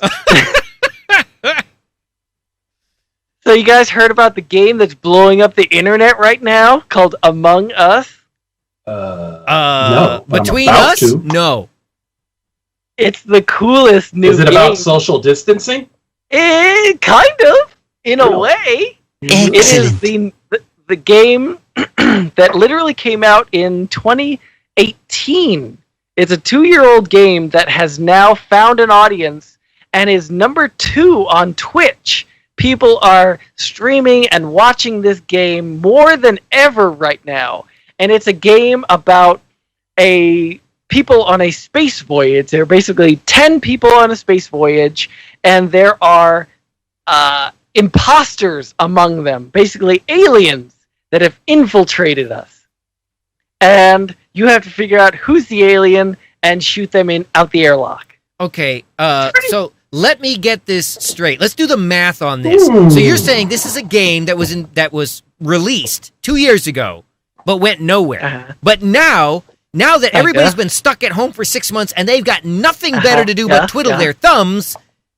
So you guys heard about the game that's blowing up the internet right now called Among Us? No. Between us? To. No. It's the coolest new game. Is it about social distancing? Kind of, in a way. Excellent. It is the game that literally came out in 2018. It's a 2-year-old game that has now found an audience and is number 2 on Twitch. People are streaming and watching this game more than ever right now. And it's a game about people on a space voyage. There are basically 10 people on a space voyage, and there are imposters among them, basically aliens that have infiltrated us. And you have to figure out who's the alien and shoot them out the airlock. Okay, so let me get this straight. Let's do the math on this. So you're saying this is a game that was released 2 years ago, but went nowhere. But now that everybody's been stuck at home for 6 months and they've got nothing better to do but twiddle their thumbs,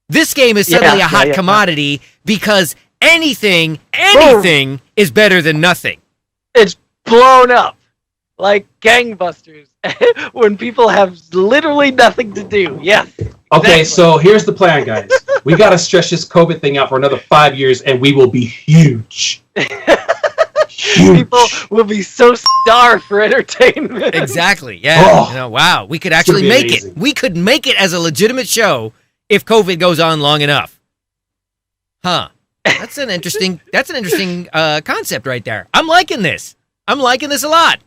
this game is suddenly a hot commodity because anything is better than nothing. It's blown up like gangbusters when people have literally nothing to do. Yes. Okay, so here's the plan, guys. We got to stretch this COVID thing out for another 5 years and we will be huge. People will be so starved for entertainment. Exactly. Yeah. Wow. We could actually make it. We could make it as a legitimate show if COVID goes on long enough. Huh. That's an interesting concept right there. I'm liking this. I'm liking this a lot.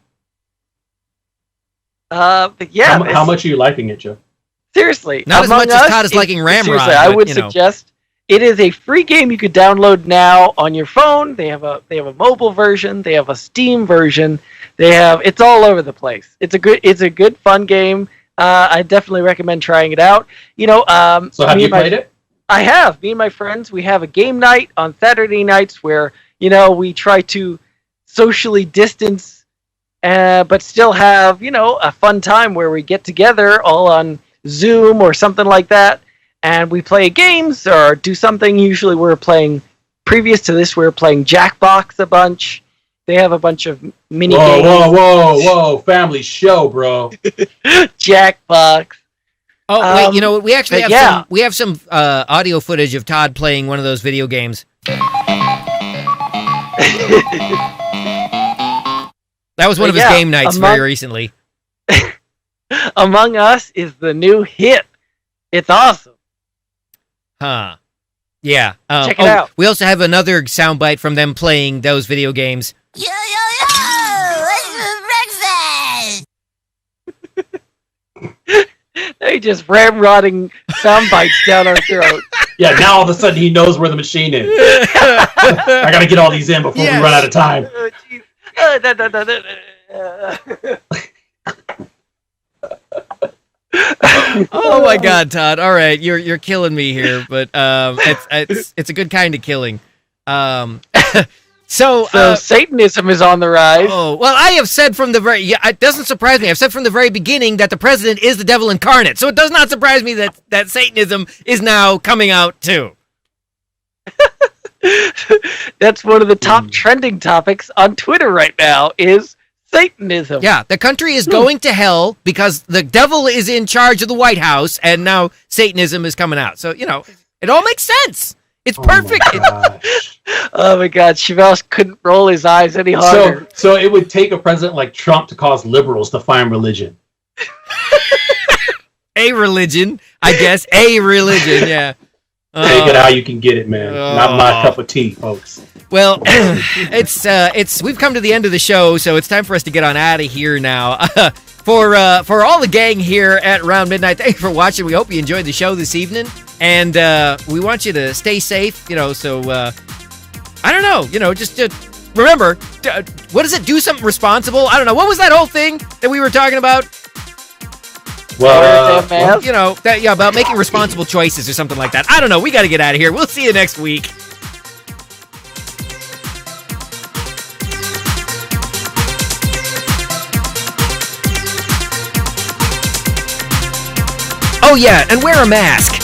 How much are you liking it, Joe? Seriously. Not as much as Todd is liking Ramrod. Seriously, I would suggest it is a free game you could download now on your phone. They have a mobile version. They have a Steam version. It's all over the place. It's a good fun game. I definitely recommend trying it out. So have you played it? I have. Me and my friends, we have a game night on Saturday nights where we try to socially distance, but still have a fun time where we get together all on Zoom or something like that. And we play games or do something. Usually previous to this, we were playing Jackbox a bunch. They have a bunch of mini games. Whoa. Family show, bro. Jackbox. Oh, wait, we actually have some audio footage of Todd playing one of those video games. That was one of his game nights very recently. Among Us is the new hit. It's awesome. Huh. Yeah. Check it out. We also have another soundbite from them playing those video games. Yo! What's for breakfast? They just ramrodding sound bites down our throat. Yeah, now all of a sudden he knows where the machine is. I gotta get all these in before we run out of time. Oh my God, Todd! All right, you're killing me here, but it's a good kind of killing. So Satanism is on the rise. Oh, well, I have said from the it doesn't surprise me. I've said from the very beginning that the president is the devil incarnate. So it does not surprise me that Satanism is now coming out too. That's one of the top trending topics on Twitter right now is Satanism. Yeah, the country is going to hell because the devil is in charge of the White House, and now Satanism is coming out. So, it all makes sense. It's perfect. Oh my God, Chevelle couldn't roll his eyes any harder. So it would take a president like Trump to cause liberals to find religion. A religion, I guess. A religion, yeah. Take it how you can get it, man. Not my cup of tea, folks. Well, we've come to the end of the show, so it's time for us to get on out of here now. For all the gang here at Around Midnight, thank you for watching. We hope you enjoyed the show this evening, and we want you to stay safe. So I don't know. Just remember, what is it? Do something responsible. I don't know. What was that whole thing that we were talking about? Well, you know, about making responsible choices or something like that. I don't know. We got to get out of here. We'll see you next week. Oh, yeah, and wear a mask.